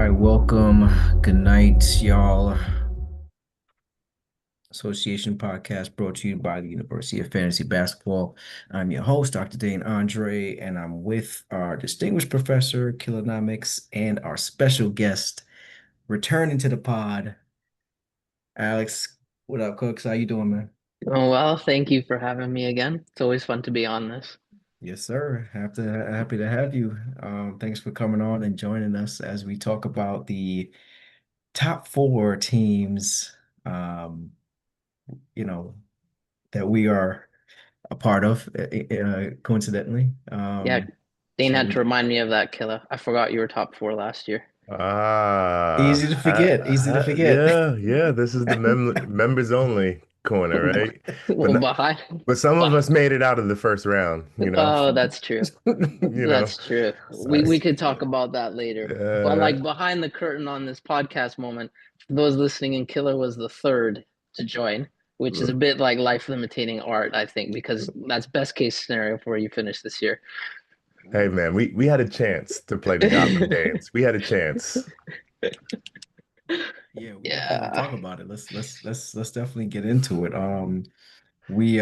right, welcome. Good night, y'all. Association podcast brought to you by the University of Fantasy Basketball. I'm your host, Dr. Dane Andre, and I'm with our distinguished professor, Kilonomics, and our special guest returning to the pod, Alex. What up, Cooks? How you doing, man? Oh, well, thank you for having me again. It's always fun to be on this. Yes, sir. Happy to have you. Thanks for coming on and joining us as we talk about the top four teams. Um, you know, that we are a part of, coincidentally. Yeah, Dane So had to we remind me of that killer. I forgot you were top four last year. easy to forget. yeah. This is the members only corner, right? But Well, not, behind, but some of but us made it out of the first round, you know. oh, that's true. You know. That's true. We So, we could talk about that later. But uh, like behind the curtain on this podcast moment, for those listening in, Killer was the third to join, which is a bit like life limiting art, I think, because that's best case scenario for where you finish this year. hey man, we had a chance to play the Gotham Danes. We had a chance. Yeah, we definitely gonna Yeah. talk about it. Let's definitely get into it. We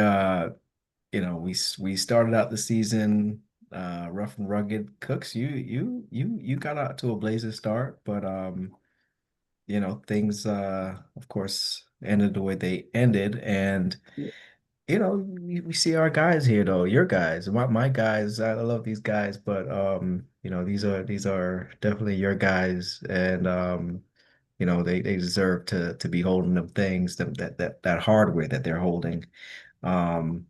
we started out the season rough and rugged. Cooks, you got out to a blazing start, but things of course ended the way they ended, and we see our guys here though, your guys, my guys. I love these guys, but these are definitely your guys, and they deserve to be holding them things, that hardware that they're holding. Um,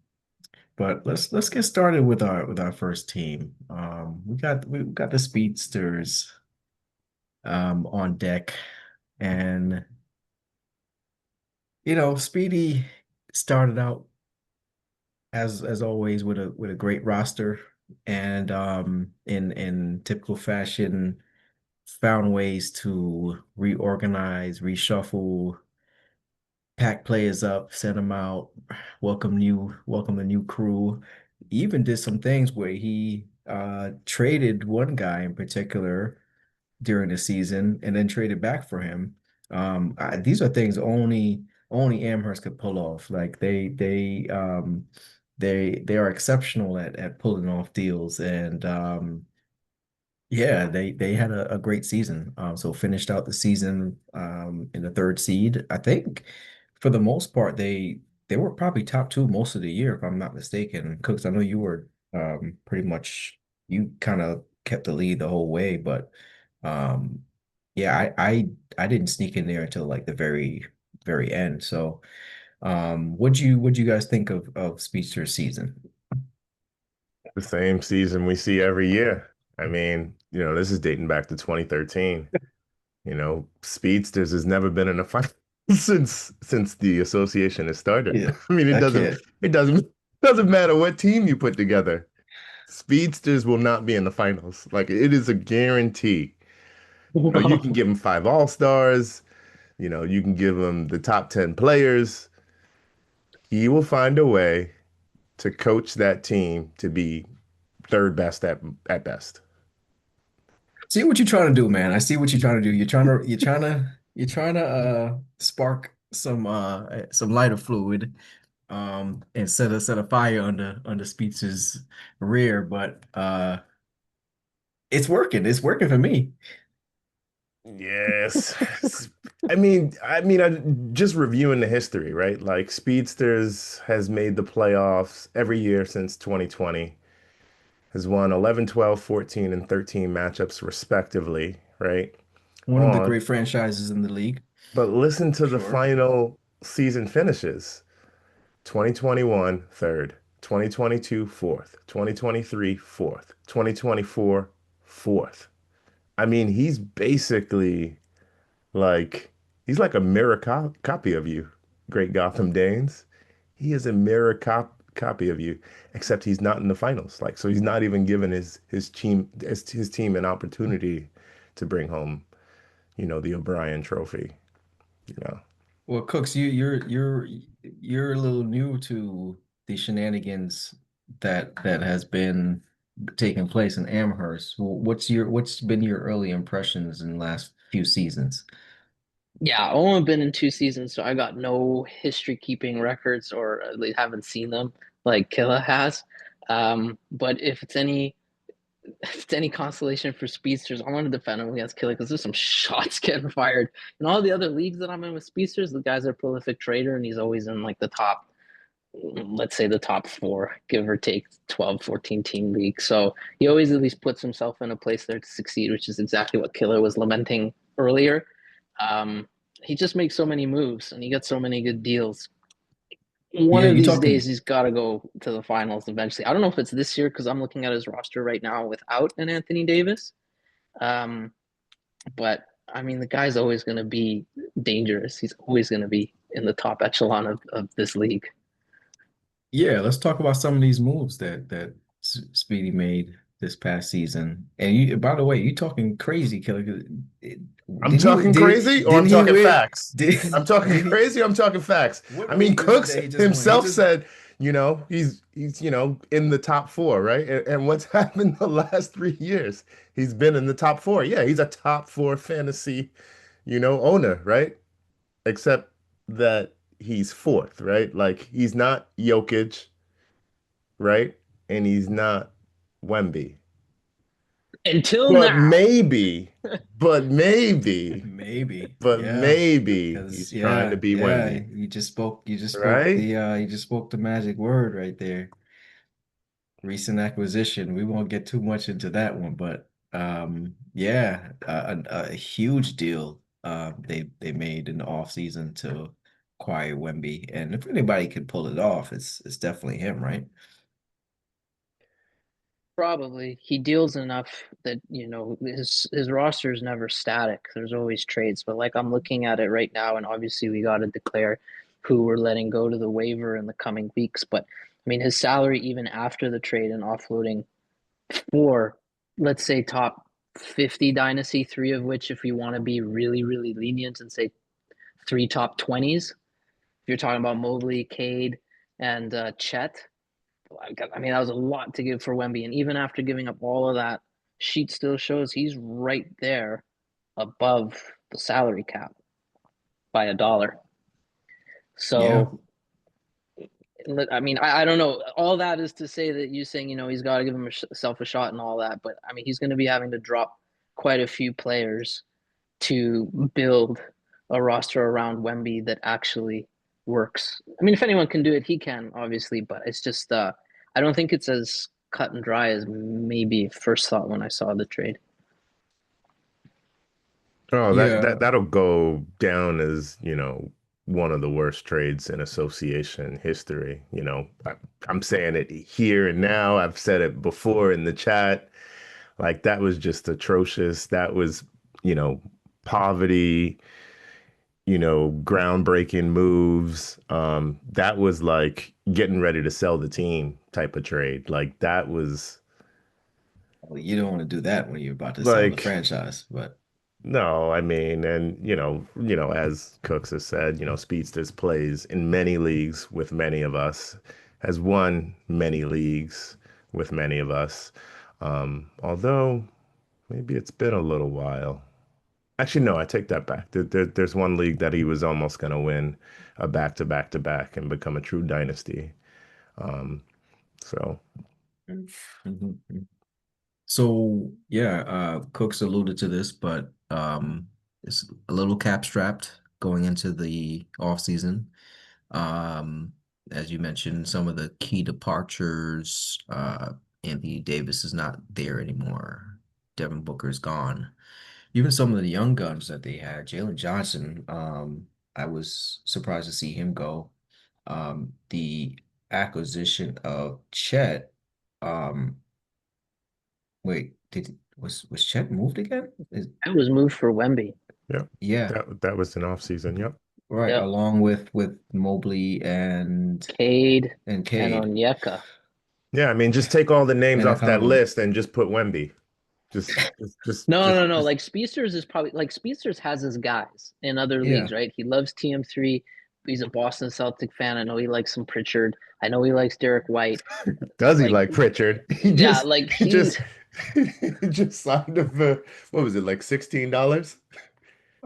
but let's get started with our first team. We got the speedsters on deck, and Speedy started out as always with a great roster, and in typical fashion found ways to reorganize, reshuffle, pack players up, send them out, welcome a new crew. He even did some things where he traded one guy in particular during the season and then traded back for him. These are things only Amherst could pull off. Like they are exceptional at pulling off deals, and yeah, they had a great season. So finished out the season in the third seed. I think for the most part they were probably top two most of the year, if I'm not mistaken. Cooks, I know you were pretty much, you kind of kept the lead the whole way, but um yeah, I didn't sneak in there until like the very end. So what'd you guys think of Speedster's season? The same season we see every year. I mean, this is dating back to 2013. Speedsters has never been in a fight since the association has started. Yeah, I mean, I can't. it doesn't matter what team you put together. Speedsters will not be in the finals. Like it is a guarantee. You can give them five all-stars, you can give them the top 10 players. He will find a way to coach that team to be third best at best. See what you're trying to do, man. I see what you're trying to do. You're trying to spark some lighter fluid and set a fire under Speetz's rear, but it's working. It's working for me. Yes. Just reviewing the history, right? Like Speedsters has made the playoffs every year since 2020, has won 11, 12, 14, and 13 matchups respectively, right? One of the On, great franchises in the league, but listen for to the sure. final season finishes. 2021 third, 2022 fourth, 2023 fourth, 2024 fourth. I mean, like he's like a mirror copy of you, great Gotham Danes. He is a mirror copy of you, except he's not in the finals. Like, so he's not even given his team an opportunity to bring home, the O'Brien Trophy. You know, Well, Cooks, you're a little new to the shenanigans that has been taking place in Amherst. What's been your early impressions in the last few seasons. Yeah, I've only been in 2 seasons, so I got no history keeping records, or at least haven't seen them like Killa has. But if it's any consolation for speedsters, I want to defend him against Killer because there's some shots getting fired. In all the other leagues that I'm in with speedsters, the guy's a prolific trader and he's always in like the top, let's say the top four, give or take 12, 14 team league. So he always at least puts himself in a place there to succeed, which is exactly what Killer was lamenting earlier. Um, he just makes so many moves and he gets so many good deals. One Yeah, of you're these days, talking. he's got to go to the finals eventually. I don't know if it's this year because I'm looking at his roster right now without an Anthony Davis. Um, but I mean, the guy's always going to be dangerous. He's always going to be in the top echelon of this league. Yeah, let's talk about some of these moves that Speedy made this past season. And you, by the way, you talking crazy, Killer. 'Cause I'm Didn't he talking crazy or I'm didn't he talking win? facts? Did I'm talking did he? crazy or I'm talking facts. What I mean, league was it Cooks that he just won? He himself just said, he's in the top four, right? And what's happened the last 3 years? He's been in the top four. Yeah, he's a top four fantasy, owner, right? Except that he's fourth, right? Like he's not Jokic, right? And he's not Wemby. Until But now, maybe, but maybe, maybe, but yeah. maybe Because he's trying to be yeah, Wemby, you just spoke right? you just spoke the magic word right there. Recent acquisition. We won't get too much into that one, but yeah, a huge deal they made in the offseason to acquire Wemby. And if anybody can pull it off, it's definitely him, right? probably he deals enough that his roster is never static. There's always trades, but like I'm looking at it right now, and obviously we got to declare who we're letting go to the waiver in the coming weeks. But I mean, his salary even after the trade and offloading four, let's say top 50 dynasty, three of which, if you want to be really, really lenient and say three top 20s, if you're talking about Mobley, Cade, and Chet, I mean, that was a lot to give for Wemby. And even after giving up all of that, sheet still shows he's right there above the salary cap by a dollar. Yeah. So, I mean, I don't know. All that is to say that you saying, he's got to give himself a shot and all that. But I mean, he's going to be having to drop quite a few players to build a roster around Wemby that actually works. I mean, if anyone can do it, he can, obviously. But it's just, I don't think it's as cut and dry as maybe first thought when I saw the trade. Oh, Yeah. that'll go down as, one of the worst trades in association history. I'm saying it here and now. I've said it before in the chat. Like that was just atrocious. That was, you know, poverty, groundbreaking moves. That was like getting ready to sell the team type of trade. Like that was Well, you don't want to do that when you're about to sell the like franchise, but no, I mean, and as Cooks has said, Speedsters plays in many leagues with many of us, has won many leagues with many of us. Although maybe it's been a little while. Actually, no, I take that back. There's one league that he was almost going to win a back-to-back-to-back and become a true dynasty. Um, so, Mhm. So yeah, Cooks alluded to this, but it's a little cap strapped going into the off season. Um, as you mentioned, some of the key departures, Anthony Davis is not there anymore. Devin Booker's gone. Even some of the young guns that they had, Jalen Johnson, I was surprised to see him go. The acquisition of Chet, um, wait, was Chet moved again? It was moved for Wemby. yeah, Yeah, that was an off season. Yep. right, Yep. along with Mobley Cade and and Cade. Onyeka. Yeah, I mean, just take all the names And I off found that him. list and just put Wemby. No, no, no. Just Like Speedsters is probably like Speedsters has his guys in other Yeah. leagues, right? He loves TM3. He's a Boston Celtic fan. I know he likes some Pritchard. I know he likes Derek White. does he Like, like Pritchard? He yeah, just like he just he's he just signed him for what was it like $16?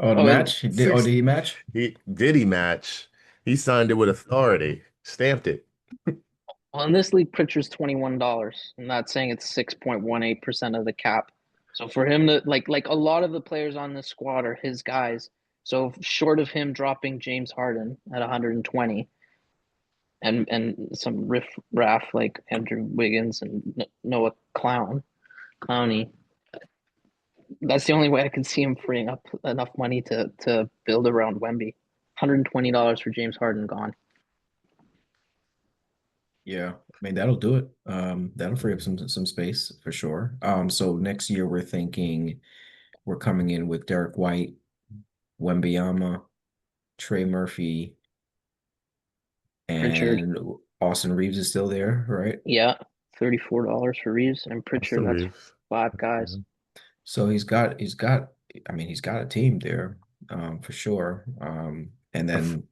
Oh, the Oh, and match? Oh, Six. did he match? He match? He signed it with authority, stamped it. well, in this league, Pritchard's $21. I'm not saying it's 6.18% of the cap. So for him to like a lot of the players on this squad are his guys. So short of him dropping James Harden at 120 and some riff raff like Andrew Wiggins and Noah Clowney, that's the only way I can see him freeing up enough money to build around Wemby. $120 for James Harden gone. Yeah, I mean that'll do it. That'll free up some space for sure. So next year we're thinking we're coming in with Derek White, Wembanyama, Trey Murphy, Pritchard, and Austin Reeves is still there, right? yeah, $34 for Reeves and Pritchard. Austin That's Reeves. five Yeah. guys. So he's got I mean he's got a team there, for sure. And then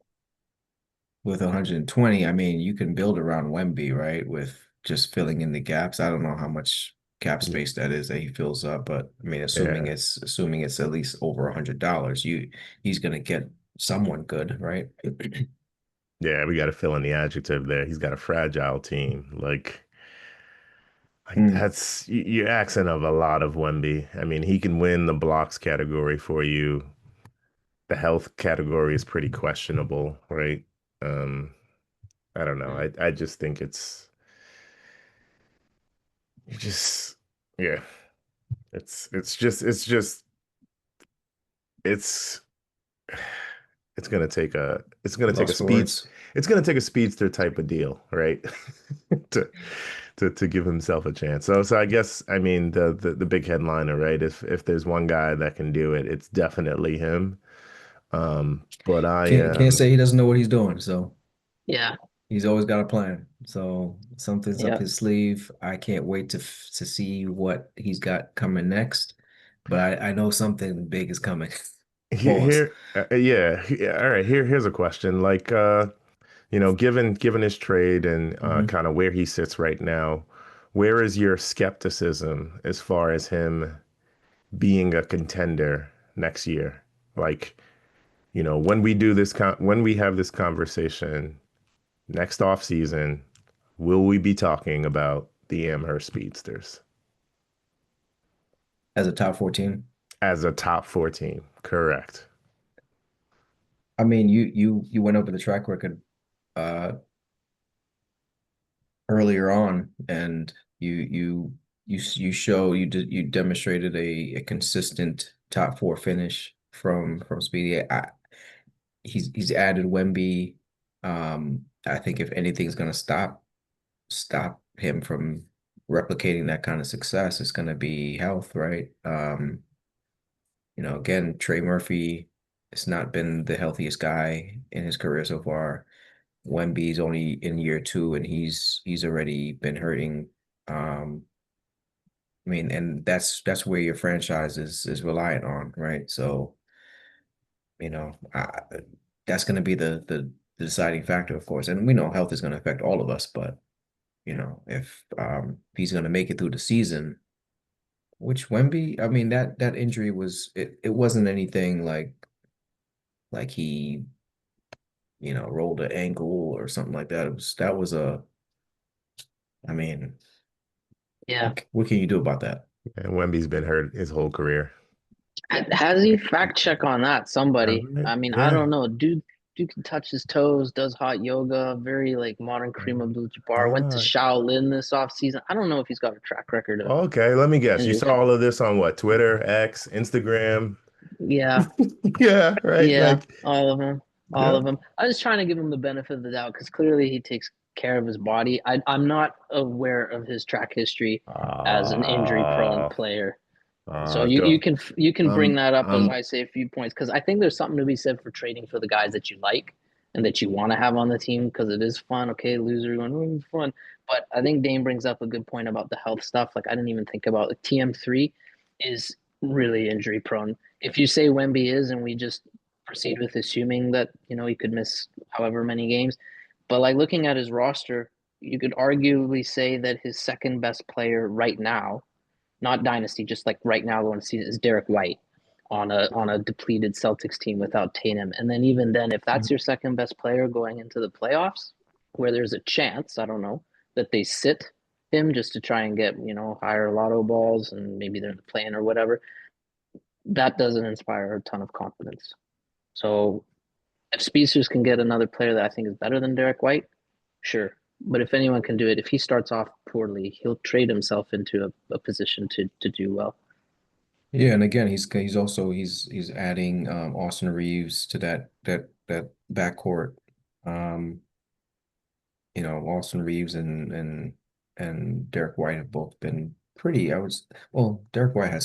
with 120, I mean you can build around Wemby, right? With just filling in the gaps. I don't know how much cap space that is that he fills up, but I mean Yeah. assuming it's at least over $100, he's gonna get someone good, right? Yeah, we got to fill in the adjective there. He's got a fragile team. Like Mm. that's you're accent of a lot of Wemby. I mean, he can win the blocks category for you. The health category is pretty questionable, right? Um, I don't know. I just think you just yeah. It's just it's Lost for words. it's gonna take a speedster type of deal, right? to to give himself a chance. So I guess I mean the big headliner, right? If there's one guy that can do it, it's definitely him. But I Can't say he doesn't know what he's doing, so Yeah, he's always got a plan. So something's up yeah, his sleeve. I can't wait to see what he's got coming next. But I know something big is coming. Pause. yeah, all right, here's a question. Like given his trade and Hmm. kind of where he sits right now, where is your skepticism as far as him being a contender next year? Like, when we have this conversation next off season, will we be talking about the Amherst Speedsters As a top 14. as a top 14? Correct. I mean, you went over the track record uh earlier on, and you demonstrated a consistent top four finish from Speedy. He's added Wemby. I think if anything's gonna stop him from replicating that kind of success, it's gonna be health, right? Again, Trey Murphy has not been the healthiest guy in his career so far. Wemby's only in year two, and he's already been hurting. I mean, and that's where your franchise is reliant on, right? So, you know, I, that's going to be the deciding factor, of course. And we know health is going to affect all of us, but if he's going to make it through the season, which Wemby, I mean, that injury it wasn't anything like he rolled an ankle or something like that. That was I mean, yeah. what can you do about that? And Wemby's been hurt his whole career. Has he fact check on that? All Somebody. right. I mean, I Yeah. don't know. Dude can touch his toes, does hot yoga, very like modern Kareem Abdul-Jabbar. Went to Uh, Shaolin this offseason. I don't know if he's got a track record of okay, let me guess. You injuries. saw all of this on what? Twitter, X, Instagram? Yeah, Yeah, right. yeah, Like, all of them, all yeah. of them. I was trying to give him the benefit of the doubt because clearly he takes care of his body. I'm not aware of his track history as an injury-prone Uh, player. So you don't. can bring Um, that up as um, I say a few points because I think there's something to be said for trading for the guys that you like and that you want to have on the team because it is fun. Okay, loser going fun, but I think Dane brings up a good point about the health stuff. Like I didn't even think about like TM3 is really injury prone. If you say Wemby is, and we just proceed with assuming that he could miss however many games, but like looking at his roster, you could arguably say that his second best player right now not dynasty, just like right now going to see is Derek White. on a depleted Celtics team without Tatum. And then even then, if that's your second best player going into the playoffs, where there's a chance, I don't know, that they sit him just to try and get, higher lotto balls and maybe they're in the play-in or whatever, that doesn't inspire a ton of confidence. So if Speedsters can get another player that I think is better than Derek White, sure. But if anyone can do it, if he starts off poorly, he'll trade himself into a position to do well. Yeah, and again, he's also he's adding Austin Reeves to that backcourt. Um, Austin Reeves and Derek White have both been pretty. Well, Derek White had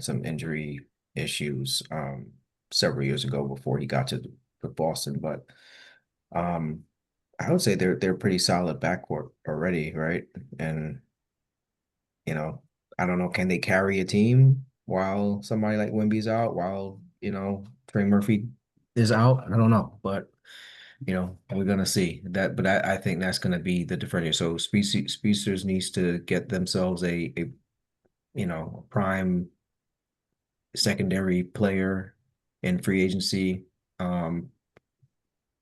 some injury issues several years ago before he got to Boston, but um, I would say they're pretty solid backcourt already, right? And you know, I don't know, can they carry a team while somebody like Wemby's out, while Trey Murphy is out? I don't know, but we're gonna see that. But I think that's gonna be the differentiator. So Speedsters needs to get themselves a prime secondary player in free agency, um,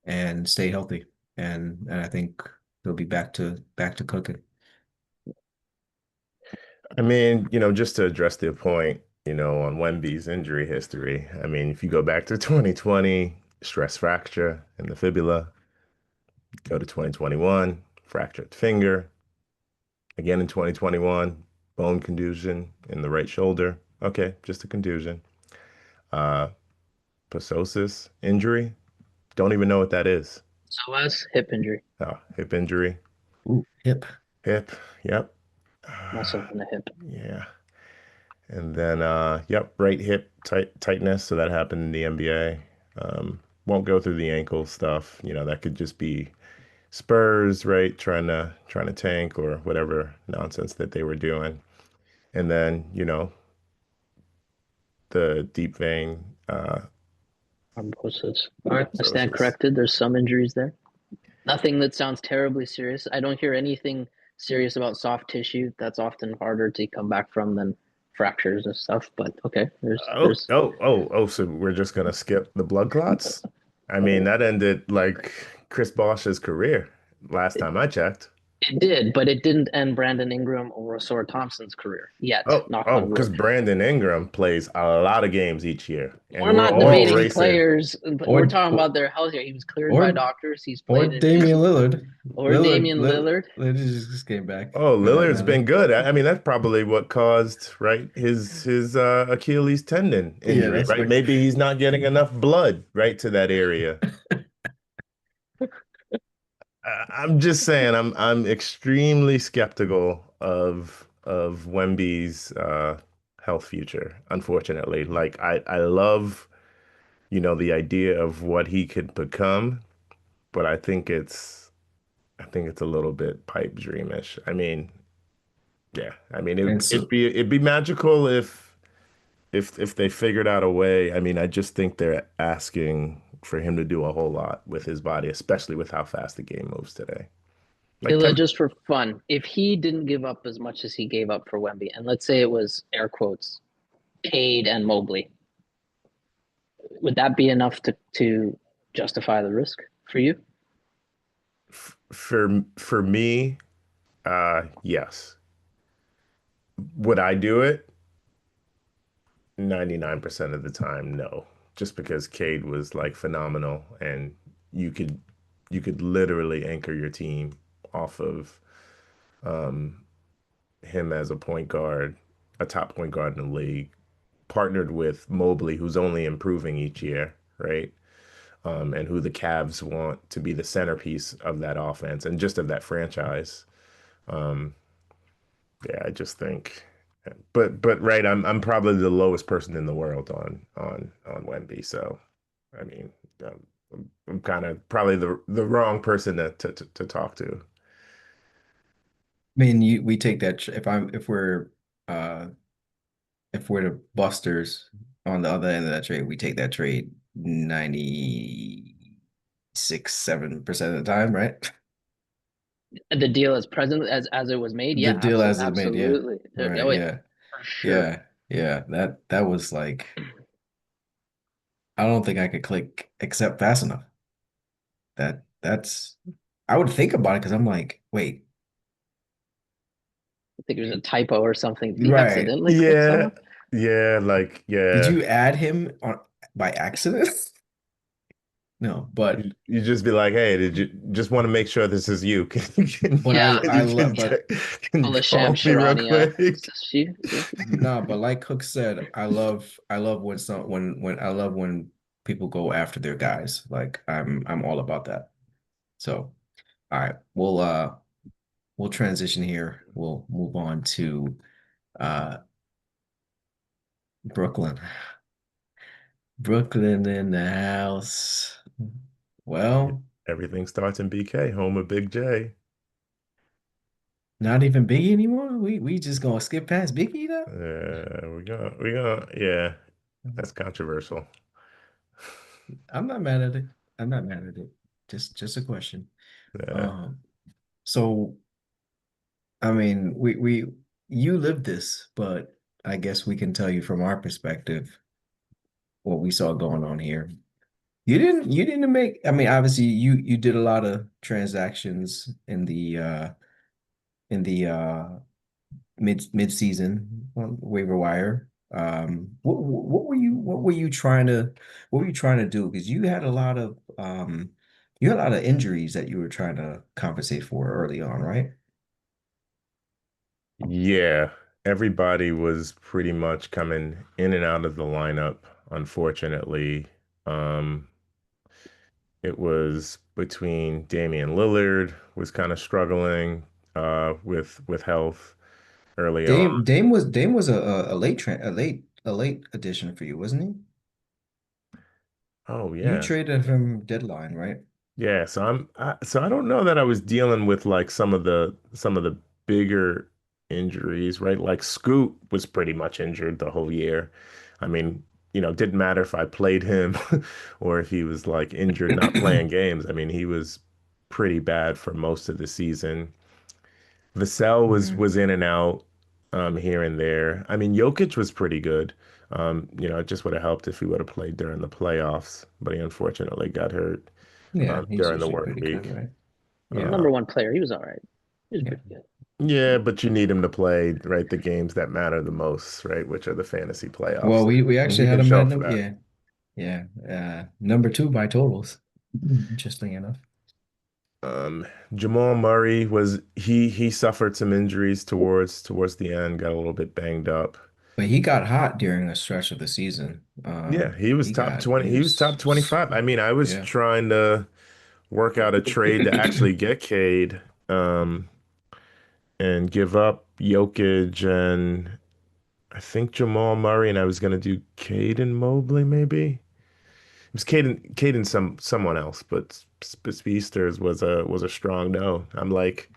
and stay healthy. And I think they'll be back to cooking. I mean, just to address the point, on Wemby's injury history. I mean, if you go back to 2020, stress fracture in the fibula, go to 2021, fractured finger, again in 2021, bone contusion in the right shoulder. Okay, just a contusion. Uh, Psoas injury. Don't even know what that is. So as hip injury, Hip injury. Ooh, hip. Hip. Yep. muscle Uh, in the hip. yeah. And then, yep, right hip tightness. So that happened in the NBA. Won't go through the ankle stuff. That could just be Spurs, right? Trying to tank or whatever nonsense that they were doing. And then, the deep vein Thrombosis. All right, I stand thrombosis. corrected. There's some injuries there. Nothing that sounds terribly serious. I don't hear anything serious about soft tissue. That's often harder to come back from than fractures and stuff. But okay, there's Oh, there's oh, oh, oh, so we're just gonna skip the blood clots? I mean, that ended like Chris Bosh's career last it, time I checked. it did, but it didn't end Brandon Ingram or Rosario Thompson's career yet. Oh, Knock oh, on because wood. Brandon Ingram plays a lot of games each year, and We're we're not all debating racing. players, but we're Or talking or about their health here. He was cleared by or doctors. He's or played in Damian preseason. Lillard. Or Lillard Damian Lillard, Lillard. Lillard just came back Oh, for that Lillard's matter. been good. I mean, that's probably what caused, right, his Achilles tendon Yeah, injury, that's right? what. Maybe he's not getting enough blood, right, to that area. I'm just saying, I'm extremely skeptical of Wemby's health future, unfortunately. Like I love, the idea of what he could become, but I think it's a little bit pipe dreamish. I mean, yeah. I mean, And it'd be magical if they figured out a way. I mean, I just think they're asking for him to do a whole lot with his body, especially with how fast the game moves today. Like Illa, temp just for fun, if he didn't give up as much as he gave up for Wemby, and let's say it was air quotes, Cade and Mobley, would that be enough to justify the risk for you? for me, yes. Would I do it? 99% of the time, no. Just because Cade was like phenomenal and you could you could literally anchor your team off of um, him as a point guard, a top point guard in the league, partnered with Mobley, who's only improving each year, right? And who the Cavs want to be the centerpiece of that offense and just of that franchise. Um, yeah, I just think, but right, I'm probably the lowest person in the world on Wemby. So, I mean, I'm kind of probably the wrong person to talk to. I mean, we take that uh if we're the busters on the other end of that trade, we take that trade 96, 7% of the time, right? The deal as present as it was made, The yeah, deal as it's made, yeah. absolutely. Right, Oh yeah, yeah. for sure. Yeah. Yeah. That was like I don't think I could click accept fast enough. That's I would think about it because I'm like, wait, I think it was a typo or something. Did he right. accidentally click Yeah, someone? yeah, like Did yeah. you add him on by accident? No, You just be like, hey, did you just want to make sure this is you? but I Yeah, I love Can you all the Sham call me real Sharania. Is quick? this she? Is this you? no, but like Cook said, I love when when I love when people go after their guys. Like I'm all about that. So, all right, we'll transition here. We'll move on to uh Brooklyn. Brooklyn in the house. Well, Everything starts in BK, home of Big J. not even Biggie anymore. We just gonna skip past Biggie now? Yeah, that's controversial. I'm not mad at it. I'm not mad at it. Just a question. Yeah. Um, so I mean, we you lived this, but I guess we can tell you from our perspective what we saw going on here. You didn't make, I mean, obviously you did a lot of transactions in the mid season on waiver wire. What were you trying to do? Because you had a lot of you had a lot of injuries that you were trying to compensate for early on, right? Yeah, everybody was pretty much coming in and out of the lineup, unfortunately. Um, it was between Damian Lillard was kind of struggling with health early on. Dame was a late addition for you, wasn't he? Oh You yeah. traded him deadline, right? Yeah, so I don't know that I was dealing with like some of the bigger injuries, right? Like Scoot was pretty much injured the whole year. I mean, it didn't matter if I played him or if he was like injured not playing games. I mean, he was pretty bad for most of the season. Vassell Mm. was in and out here and there. I mean, Jokic was pretty good. It just would have helped if he would have played during the playoffs, but he unfortunately got hurt Yeah, he's during the usually work pretty good, week. right? Yeah, Uh, Number one player. He was all right. He was yeah. pretty good. yeah, but you need him to play, right, the games that matter the most, right, which are the fantasy Well, playoffs. we And actually he had didn't him show at up for number, that. yeah, yeah, number two by totals. Interesting enough. Um, Jamal Murray he suffered some injuries towards the end, got a little bit banged up. But he got hot during a stretch of the season. Yeah, he was top 20. He was top He was 25. I mean, I was yeah. trying to work out a trade to actually get Cade, and give up Jokic and I think Jamal Murray, and I was gonna do Caden Mobley maybe. It was Caden someone else, but Speedsters was a strong no. I'm like,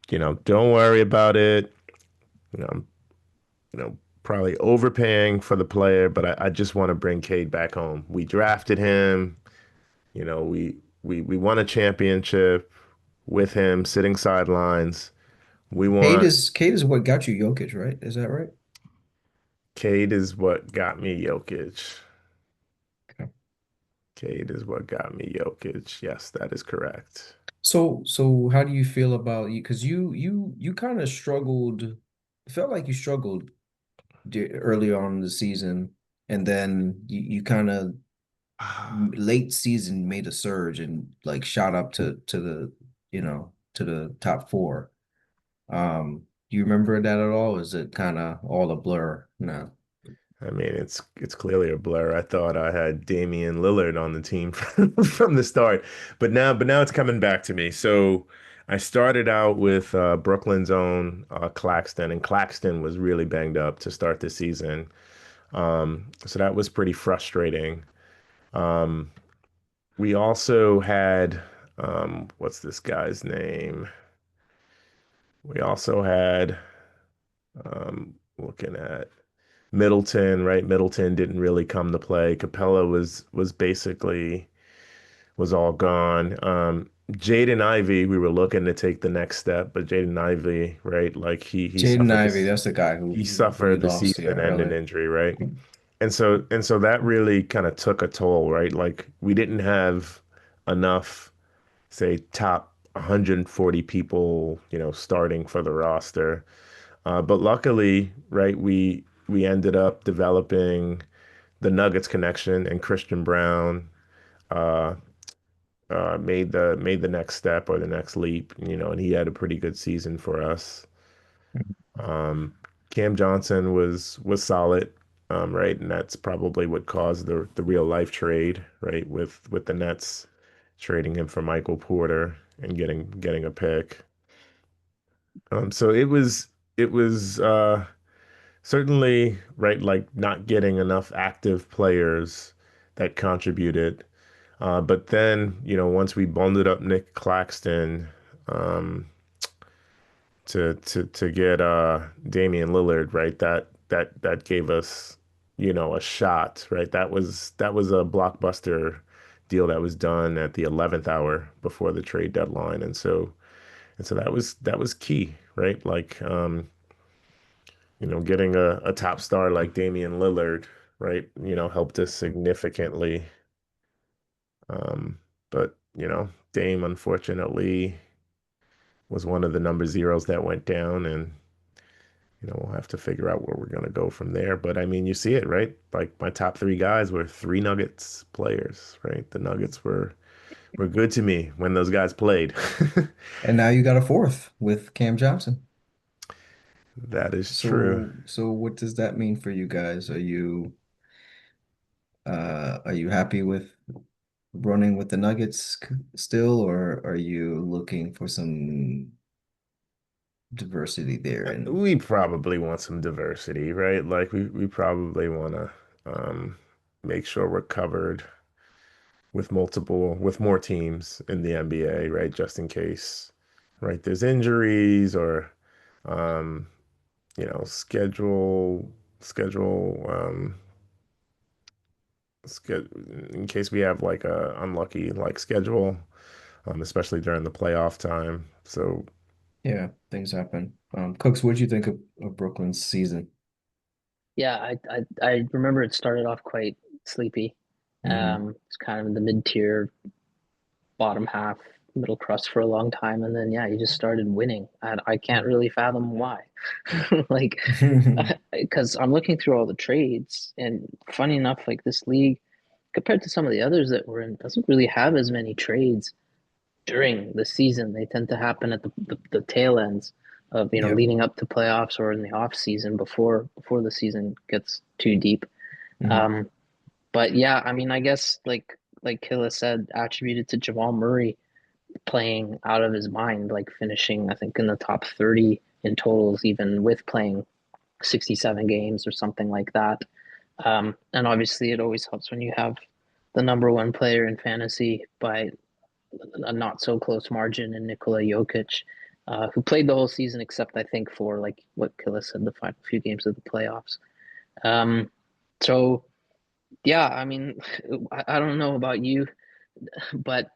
you know, don't worry about it. I'm, probably overpaying for the player, but I just want to bring Cade back home. We drafted him. We won a championship with him sitting sidelines. We want Cade is what got you Jokic, right? Is that right? Cade is what got me Jokic. Okay. Cade is what got me Jokic. Yes, that is correct. So how do you feel about you? Because you kind of struggled. It felt like you struggled early on in the season, and then you kind of late season made a surge and like shot up to the to the top four. Do you remember that at all? Is it kind of all a blur? No. I mean, it's clearly a blur. I thought I had Damian Lillard on the team from the start, but now it's coming back to me. So I started out with Brooklyn's own Claxton, and Claxton was really banged up to start the season. So that was pretty frustrating. Um, we also had what's this guy's name? We also had looking at Middleton, right? Middleton didn't really come to play. Capella was basically was all gone. Jaden Ivey, we were looking to take the next step, but Jaden Ivey, right? Like he Jaden suffered Ivey, this that's the guy he who you suffered the lost here season-ending earlier. injury, right? and so that really kind of took a toll, right? Like we didn't have enough, say, top 140 people, starting for the roster. But luckily, right, we ended up developing the Nuggets connection, and Christian Brown uh, made the next step or the next leap, and he had a pretty good season for us. Um, Cam Johnson was solid, right, and that's probably what caused the real life trade, right, with the Nets trading him for Michael Porter and getting a pick. So it was certainly right, like not getting enough active players that contributed. But then, once we bundled up Nick Claxton, um, to get Damian Lillard, right? That gave us, a shot, right? That was a blockbuster deal that was done at the 11th hour before the trade deadline. And so that was key, right? Like getting a top star like Damian Lillard, right? Helped us significantly. Um, but Dame unfortunately was one of the number zeros that went down, and we'll have to figure out where we're going to go from there. But I mean, you see it, right? Like my top three guys were three Nuggets players, right? The Nuggets were good to me when those guys played. And now you got a fourth with Cam Johnson. That is true. So what does that mean for you guys? Are you happy with running with the Nuggets still, or are you looking for some diversity there? And We probably want some diversity, right? Like we probably want to make sure we're covered with more teams in the NBA, right? Just in case, right? There's injuries or um, schedule in case we have like a unlucky like schedule, especially during the playoff time. So yeah, things happen. Cooks, what did you think of Brooklyn's season? Yeah, I remember it started off quite sleepy. Hmm. It's kind of in the mid-tier, bottom half, middle crust for a long time, and then yeah, he just started winning. And I can't really fathom why. Like, because I'm looking through all the trades, and funny enough, like this league, compared to some of the others that we're in, doesn't really have as many trades during the season. They tend to happen at the tail ends of Yep. leading up to playoffs or in the off season before the season gets too deep. Hmm. Um, but yeah, I mean, I guess like Killa said, attributed to Jamal Murray playing out of his mind, like finishing I think in the top 30 in totals, even with playing 67 games or something like that. And obviously, it always helps when you have the number one player in fantasy by a not so close margin in Nikola Jokic, who played the whole season except I think for like what Killa said, the final few games of the playoffs. Um, so yeah, I mean, I don't know about you, but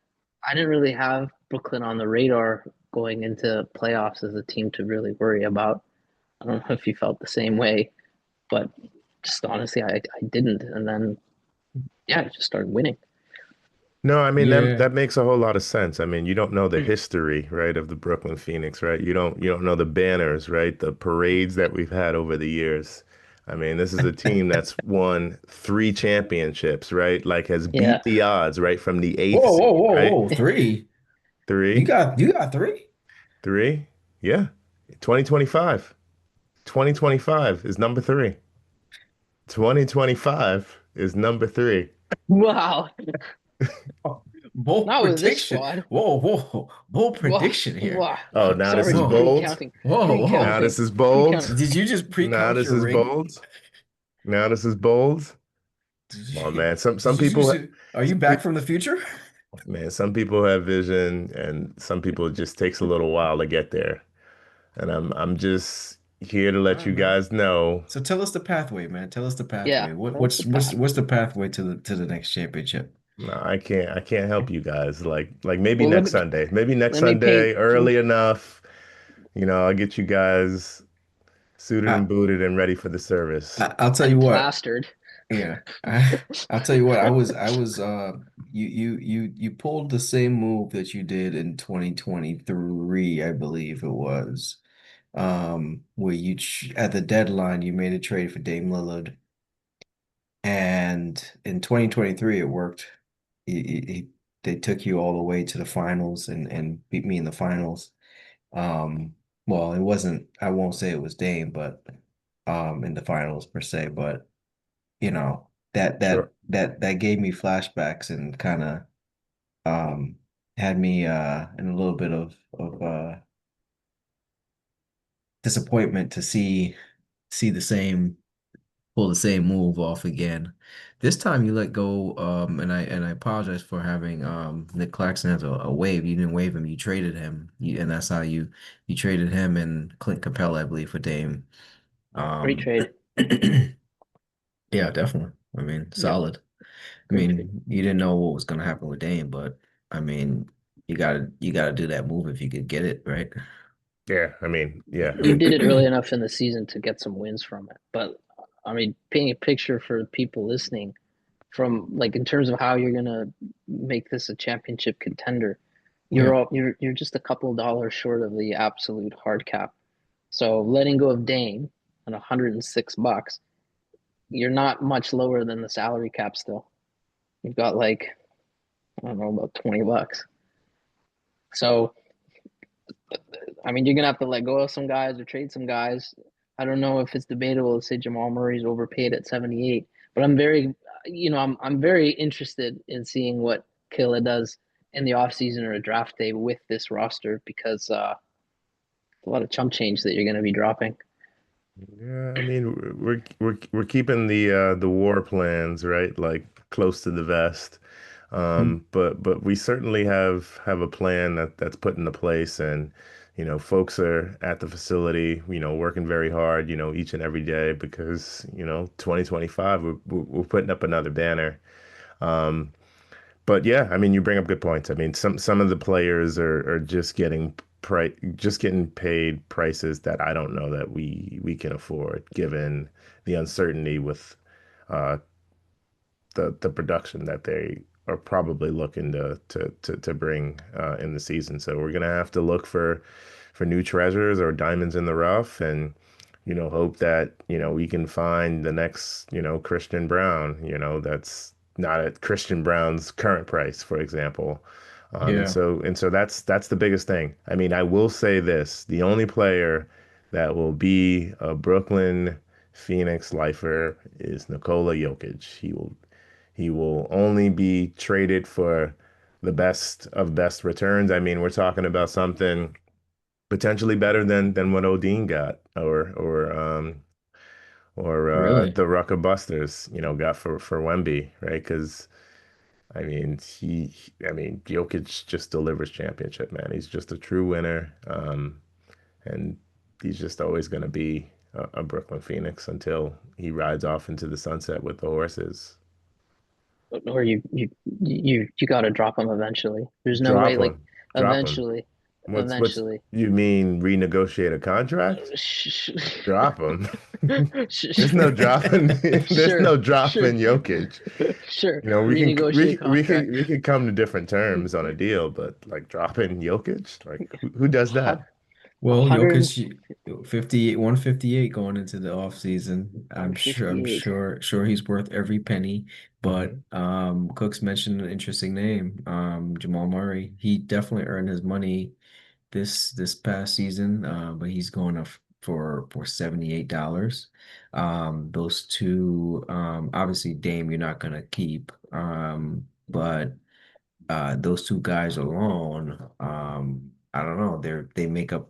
I didn't really have Brooklyn on the radar going into playoffs as a team to really worry about. I don't know if you felt the same way, but just honestly, I didn't. And then, yeah, I just started winning. no, I mean that Yeah. makes a whole lot of sense. I mean, you don't know the history, right, of the Brooklyn Phoenix, right? You don't know the banners, right? The parades that we've had over the years. I mean, this is a team that's won three championships, right? Like has Yeah. beat the odds, right, from the eighth Whoa, whoa, seed, whoa, right? whoa. Three. Three, You got three? three, yeah. 2025. 2025 is number three. 2025 is number three. Wow. Oh, bold Not with this prediction. squad. Whoa, whoa. Bold Wow. prediction here. Wow. Oh, now this is Sorry, Whoa. bold. recounting. Whoa, Now whoa. this Recounting. is bold. Recounting. Did you just Now pre-count this your is ring? bold. Now this is bold. Did Oh you, man, some did you people, just, are you some back people, from the future? man, some people have vision, and some people it just takes a little while to get there. And I'm just here to All let right, you man. guys know. So tell us the pathway, man. Tell us the Yeah, pathway. that's the path. What's the pathway to the next championship? No, I can't help you guys. Like maybe Well, next Sunday, maybe next let me paint Sunday, early enough. I'll get you guys suited and I, booted and ready for the service. I'll tell you and what. plastered. Yeah. I'll tell you what, you pulled the same move that you did in 2023, I believe it was. Where you ch at the deadline you made a trade for Dame Lillard, and in 2023 it worked. They took you all the way to the finals and beat me in the finals. Well, it wasn't, I won't say it was Dame, but in the finals per se, but Sure. that gave me flashbacks and kind of um had me in a little bit of disappointment to see the same pull the same move off again. This time you let go, and I apologize for having Nick Claxton as a wave. You didn't waive him, you traded him. And that's how you traded him and Clint Capella, I believe, for Dame. Great Um trade. yeah, definitely. I mean, Yep, solid. I great trade. mean, you didn't know what was gonna happen with Dame, but I mean, you gotta do that move if you could get it, right? Yeah, I mean, yeah, I You mean, did it early enough in the season to get some wins from it. But I mean, painting a picture for people listening from like in terms of how you're gonna make this a championship contender, Yeah, you're just a couple of dollars short of the absolute hard cap. So letting go of Dame at $106, you're not much lower than the salary cap still. You've got like, I don't know, about $20. So I mean, you're gonna have to let go of some guys or trade some guys. I don't know if it's debatable to say Jamal Murray's overpaid at 78, but I'm very interested in seeing what Killa does in the offseason or a draft day with this roster because a lot of chump change that you're gonna be dropping. yeah, I mean, we're keeping the war plans, right? Like close to the vest. But we certainly have a plan that's put into place, and folks are at the facility, working very hard, each and every day because 2025 we're putting up another banner. Um, but yeah, I mean, you bring up good points. I mean, some of the players are just getting paid prices that I don't know that we can afford, given the uncertainty with uh, the production that they are probably looking to bring in the season. So we're gonna have to look for new treasures or diamonds in the rough, and hope that we can find the next Christian Brown. That's not at Christian Brown's current price, for example. And yeah, so that's the biggest thing. I mean, I will say this: the only player that will be a Brooklyn Phoenix lifer is Nikola Jokic. He will only be traded for the best of best returns. I mean, we're talking about something potentially better than what Odin got, or really. the Rucker Busters, got for Wemby, right? Because I mean, Jokic just delivers championship, man. He's just a true winner, and he's just always going to be a Brooklyn Phoenix until he rides off into the sunset with the horses. Or you got to drop them eventually. There's no way Drop like him. Drop him. eventually, What's eventually. you mean renegotiate a contract? Drop him. There's no dropping. There's Sure, no sure, dropping Jokic. sure. We can Renegotiate contract. we could come to different terms on a deal, but like dropping Jokic, like who does that? Well, 100, Jokic 58, 158 going into the offseason. I'm sure he's worth every penny. But Cooks mentioned an interesting name, Jamal Murray. He definitely earned his money this past season, but he's going up for $78. Those two, obviously Dame you're not gonna keep. But those two guys alone, I don't know, they make up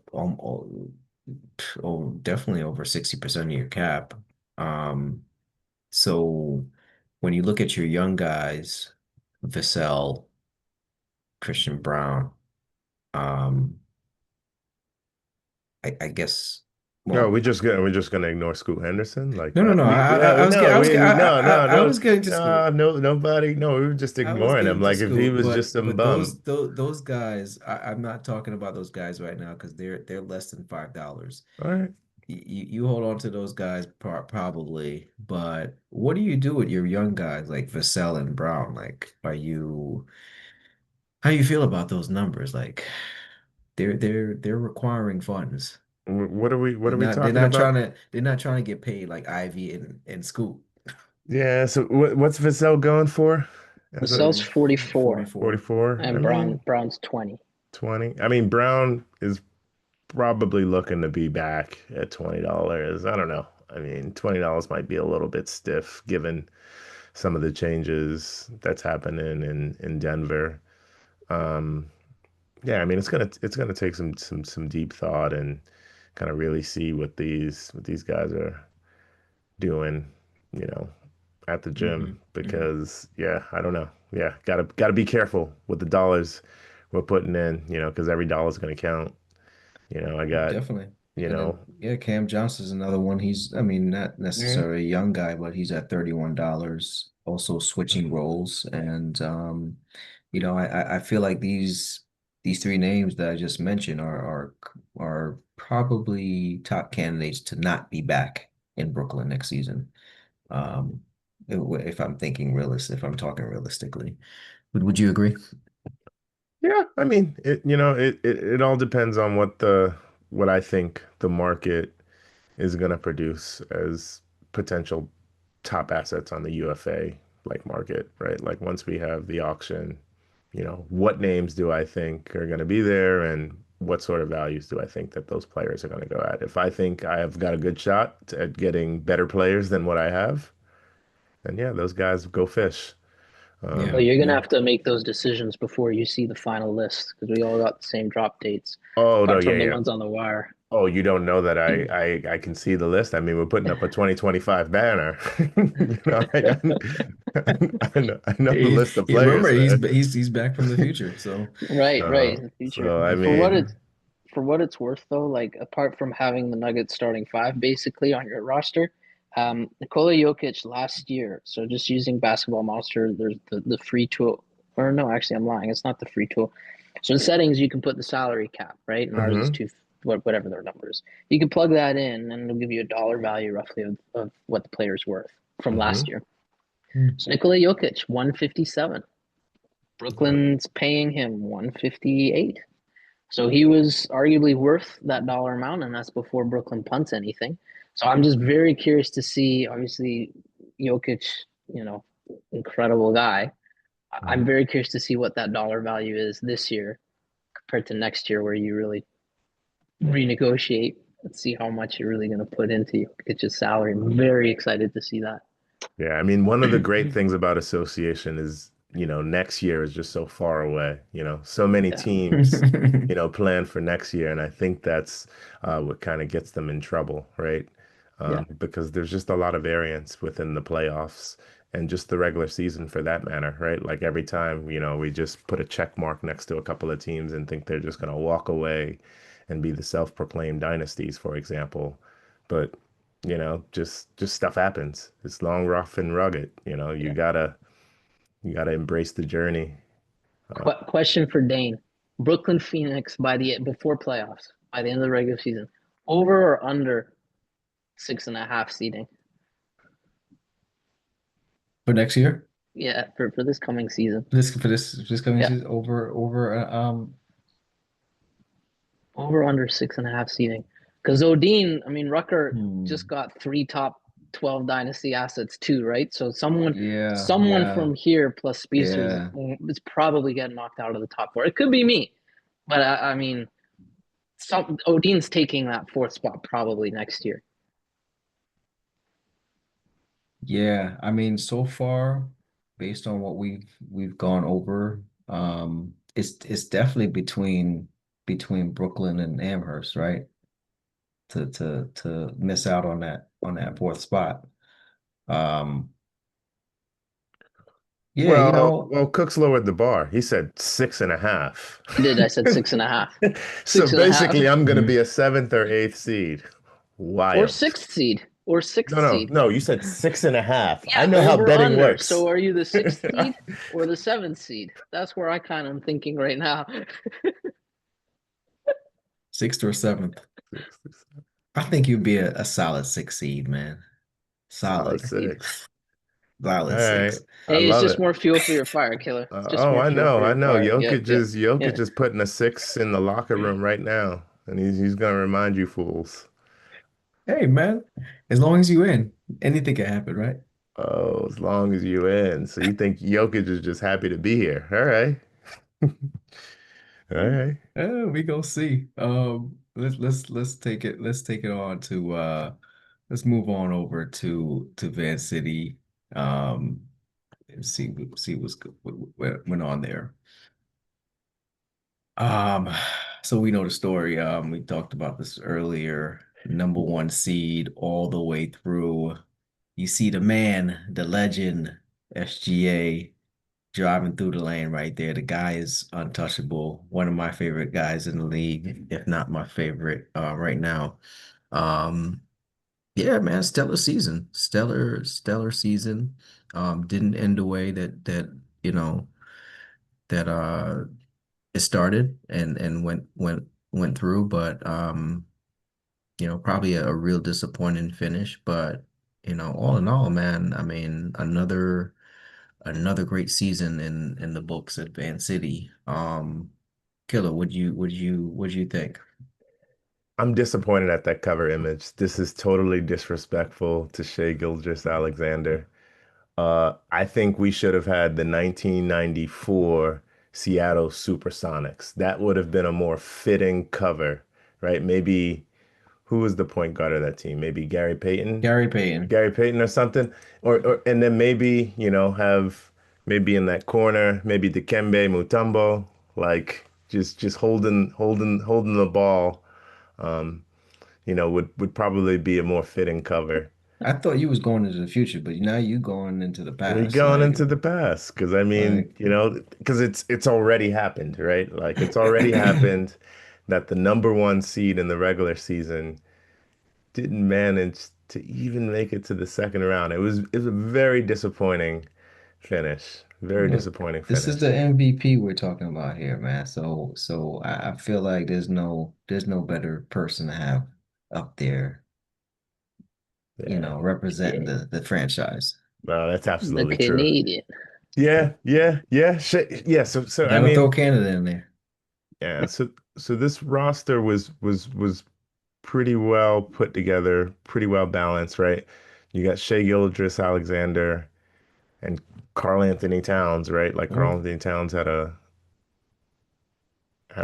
definitely over 60% of your cap. Um, so when you look at your young guys, Vassell, Christian Brown, um, I guess, No, well, we're just gonna ignore Scoot Henderson like no, no, that. no, Yeah, no, no, no, I no, was getting to school. no, nobody. No, we were just I was ignoring him getting to like if he school, was just some but bum. those guys, I'm not talking about those guys right now because they're less than $5. All right. you hold on to those guys probably, but what do you do with your young guys like Vassell and Brown? Like, how do you feel about those numbers? Like, they're requiring funds. What are we talking about? They're not trying to get paid like Ivy and Scoop. Yeah, so what's Vassell going for? As a Vassell's 44 44. 44? I and mean, Brown's 20. 20. I mean, Brown is probably looking to be back at $20. I don't know. I mean, $20 might be a little bit stiff given some of the changes that's happening in Denver. Um, yeah, I mean, it's gonna take some deep thought and kind of really see what these guys are doing, you know, at the Hmm. gym Hmm. because yeah, I don't know. Yeah, gotta be careful with the dollars we're putting in, because every dollar's gonna count. I got, Definitely. you And know, then yeah, Cam Johnson's another one. I mean, not yeah. necessarily a young guy, but he's at $31, also switching roles. And I feel like these three names that I just mentioned are probably top candidates to not be back in Brooklyn next season. Um, if I'm if I'm talking realistically. Would you agree? Yeah, I mean, it all depends on what I think the market is gonna produce as potential top assets on the UFA market, right? Like once we have the auction, what names do I think are gonna be there and what sort of values do I think that those players are gonna go at? If I think I have got a good shot at getting better players than what I have, then yeah, those guys go fish. Yeah, Well, you're gonna yeah. have to make those decisions before you see the final list because we all got the same drop dates, Oh no, apart yeah, from the yeah. ones on the wire. Oh, you don't know that I can see the list. I mean, we're putting up a 2025 banner. I know the He's, list of remember players, man. he's back from the future, so Right, in the future. So I For what mean, it's for what it's worth, though, like apart from having the Nuggets starting five basically on your roster, Nikola Jokic last year. So just using Basketball Monster, there's the free tool, or no, actually, I'm lying. It's not the free tool. So in settings, you can put the salary cap, right? And ours is hmm two, whatever their number is. You can plug that in, and it'll give you a dollar value roughly of what the player's worth from last hmm year. So Nikola Jokic, 157. Brooklyn's paying him 158. So he was arguably worth that dollar amount, and that's before Brooklyn punts anything. So I'm just very curious to see. Obviously, Jokic, you know, incredible guy. I'm hmm very curious to see what that dollar value is this year compared to next year, where you really renegotiate and see how much you're really going to put into Jokic's salary. I'm very excited to see that. Yeah, I mean, one of the great things about association is, next year is just so far away. So many Yeah, teams, plan for next year, and I think that's what kind of gets them in trouble, right? yeah, Because there's just a lot of variance within the playoffs and just the regular season for that matter, right? Like every time, we just put a check mark next to a couple of teams and think they're just going to walk away and be the self-proclaimed dynasties, for example. But just stuff happens. It's long, rough, and rugged. You yeah. gotta embrace the journey. Uh, Question for Dane: Brooklyn Phoenix by the before playoffs, by the end of the regular season, over or under 6.5 seeding? for next year. Yeah, for this coming season. For this coming Yeah, season over over under 6.5 seeding. Because Odin, I mean Rucker just hmm, got three top 12 dynasty assets too, right? So someone yeah, someone yeah, from here plus Speedsters yeah. is probably getting knocked out of the top four. It could be me, but I mean, some Odin's taking that fourth spot probably next year. Yeah, I mean, so far, based on what we've gone over, it's definitely between Brooklyn and Amherst, right? To miss out on that fourth spot. Um, yeah, well, Cook's lowered the bar. He said 6.5. I did. I said 6.5. So Six and a half. basically, I'm gonna mhm. be a seventh or eighth seed. Or Wild. sixth seed. Or No, sixth no, seed. no. You said 6.5. I Yeah, know how over betting under. works. So are you the sixth seed or the seventh seed? That's where I kind of am thinking right now. Sixth or seventh. I think you'd be a solid six seed, man. Solid Solid, six. All solid right. six. I Hey, it's love just it. more fuel for your fire, killer. It's just Oh, more fuel for I your know. fire. Yeah, yeah, Jokic yeah. is Jokic is putting a six in the locker room right now, and he's gonna remind you fools. Hey, man, as long as you in, anything can happen, right? Oh, as long as you in. So you think Jokic is just happy to be here? All right, all right. We gonna see. Let's take it. Let's take it on to let's move on over to Van City. And see what went on there. Um, so we know the story. We talked about this earlier. Number one seed all the way through. You see the man, the legend, SGA driving through the lane right there. The guy is untouchable. One of my favorite guys in the league, if not my favorite, right now. Um, yeah, man, stellar season. Stellar season. Didn't end the way that you know that it started and went through, but probably a real disappointing finish. But all in all, man, I mean, another great season in the books at Van City. Killer, would you think? I'm disappointed at that cover image. This is totally disrespectful to Shea Gilgeous-Alexander. I think we should have had the 1994 Seattle Supersonics. That would have been a more fitting cover, right? Maybe who was the point guard of that team? Maybe Gary Payton, Gary Payton. Gary Payton or something, or and then maybe have maybe in that corner, maybe Dikembe Mutombo, like just holding the ball. Would probably be a more fitting cover. I thought you was going into the future, but now you going into the We past. going into the past because I mean, Like because it's already happened, right? Like it's already happened that the number one seed in the regular season didn't manage to even make it to the second round. It was a very disappointing finish. Very Look, disappointing this is finish. the MVP we're talking about here, man. So I feel like there's no better person to have up there, Yeah. representing Yeah, the franchise. No, that's the absolutely true. Canadian. Yeah. Yeah. So I Gotta throw mean, Canada in there. yeah. So this roster was pretty well put together, pretty well balanced, right? You got Shea Gilgeous-Alexander and Karl Anthony Towns, right? Like Karl Oh, Anthony Towns had a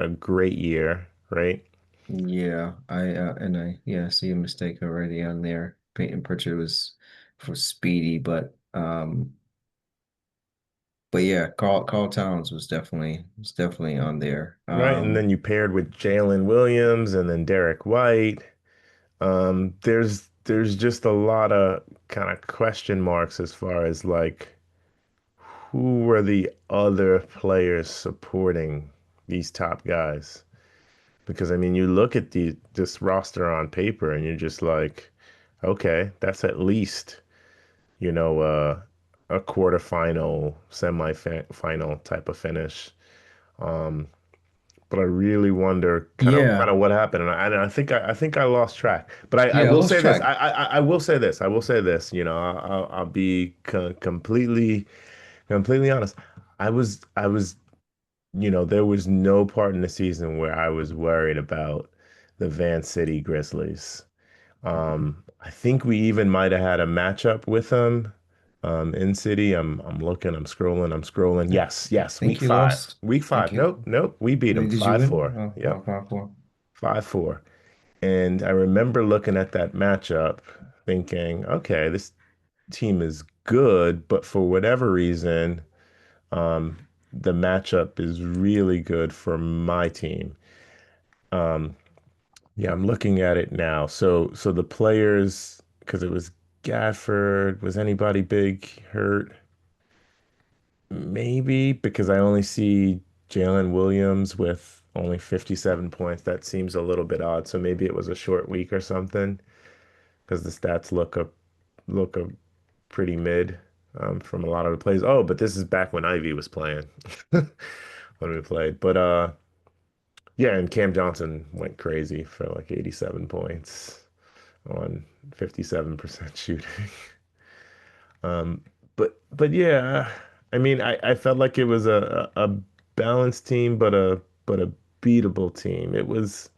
great year, right? yeah. I see a mistake already on there. Peyton Pritchard was for Speedy, but yeah, Carl Towns was definitely on there. Right. And then you paired with Jalen Williams and then Derek White. There's just a lot of kind of question marks as far as like who were the other players supporting these top guys? Because I mean, you look at this roster on paper and you're just like, okay, that's at least, you know, a quarterfinal, semi-final type of finish. Um, but I really wonder kind Yeah, of what happened, and I think I lost track. But I yeah, I will lost say this. track. I will say this. I will say this. I'll be completely honest. I was there was no part in the season where I was worried about the Van City Grizzlies. I think we even might have had a matchup with them in City. I'm looking, I'm scrolling. I Yes, yes, think week you five. lost. Week Think five. you Nope. We beat them did you win? 5-4. Oh, Yep, 5-4. 5-4. And I remember looking at that matchup thinking, okay, this team is good, but for whatever reason, um, the matchup is really good for my team. Um, Yeah, I'm looking at it now. So the players, because it was Gafford, was anybody big hurt? Maybe because I only see Jalen Williams with only 57 points. That seems a little bit odd. So maybe it was a short week or something because the stats look a pretty mid from a lot of the plays. Oh, but this is back when Ivy was playing when we played. But yeah, and Cam Johnson went crazy for like 87 points. on 57% shooting. Um, but yeah, I mean, I felt like it was a balanced team, but a beatable team. It was.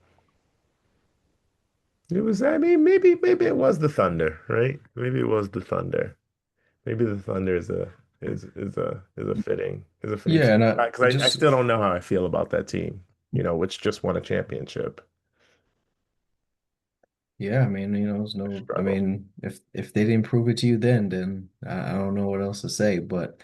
I mean, maybe it was the Thunder, right? Maybe it was the Thunder. Maybe the Thunder is a fitting Yeah, team and because I just still don't know how I feel about that team. Which just won a championship. yeah, I mean, there's no, I Struggle. mean, if they didn't prove it to you then I don't know what else to say. But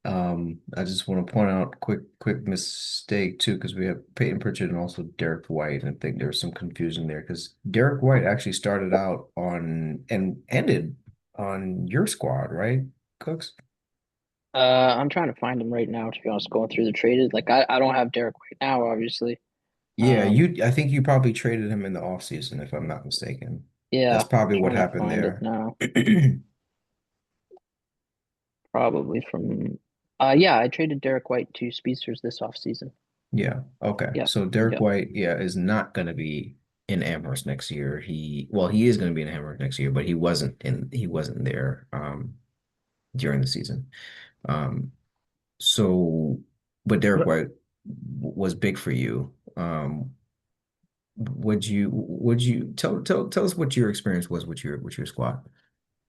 I just want to point out quick mistake too, because we have Peyton Pritchard and also Derek White, and I think there's some confusion there because Derek White actually started out on and ended on your squad, right, Cooks? I'm trying to find him right now, to be honest, going through the traded. Like I don't have Derek right now, obviously. Yeah, Um, I think you probably traded him in the offseason, if I'm not mistaken. That's yeah, probably what trying to happened find it there. now. Probably from yeah, I traded Derek White to Speedsters this offseason. Yeah. Okay. Yep. So Derek Yep. White, yeah, is not going to be in Amherst next year. Well, he is going to be in Amherst next year, but he wasn't there during the season. Um, so, but Derek White was big for you. Would you tell us what your experience was with your squad?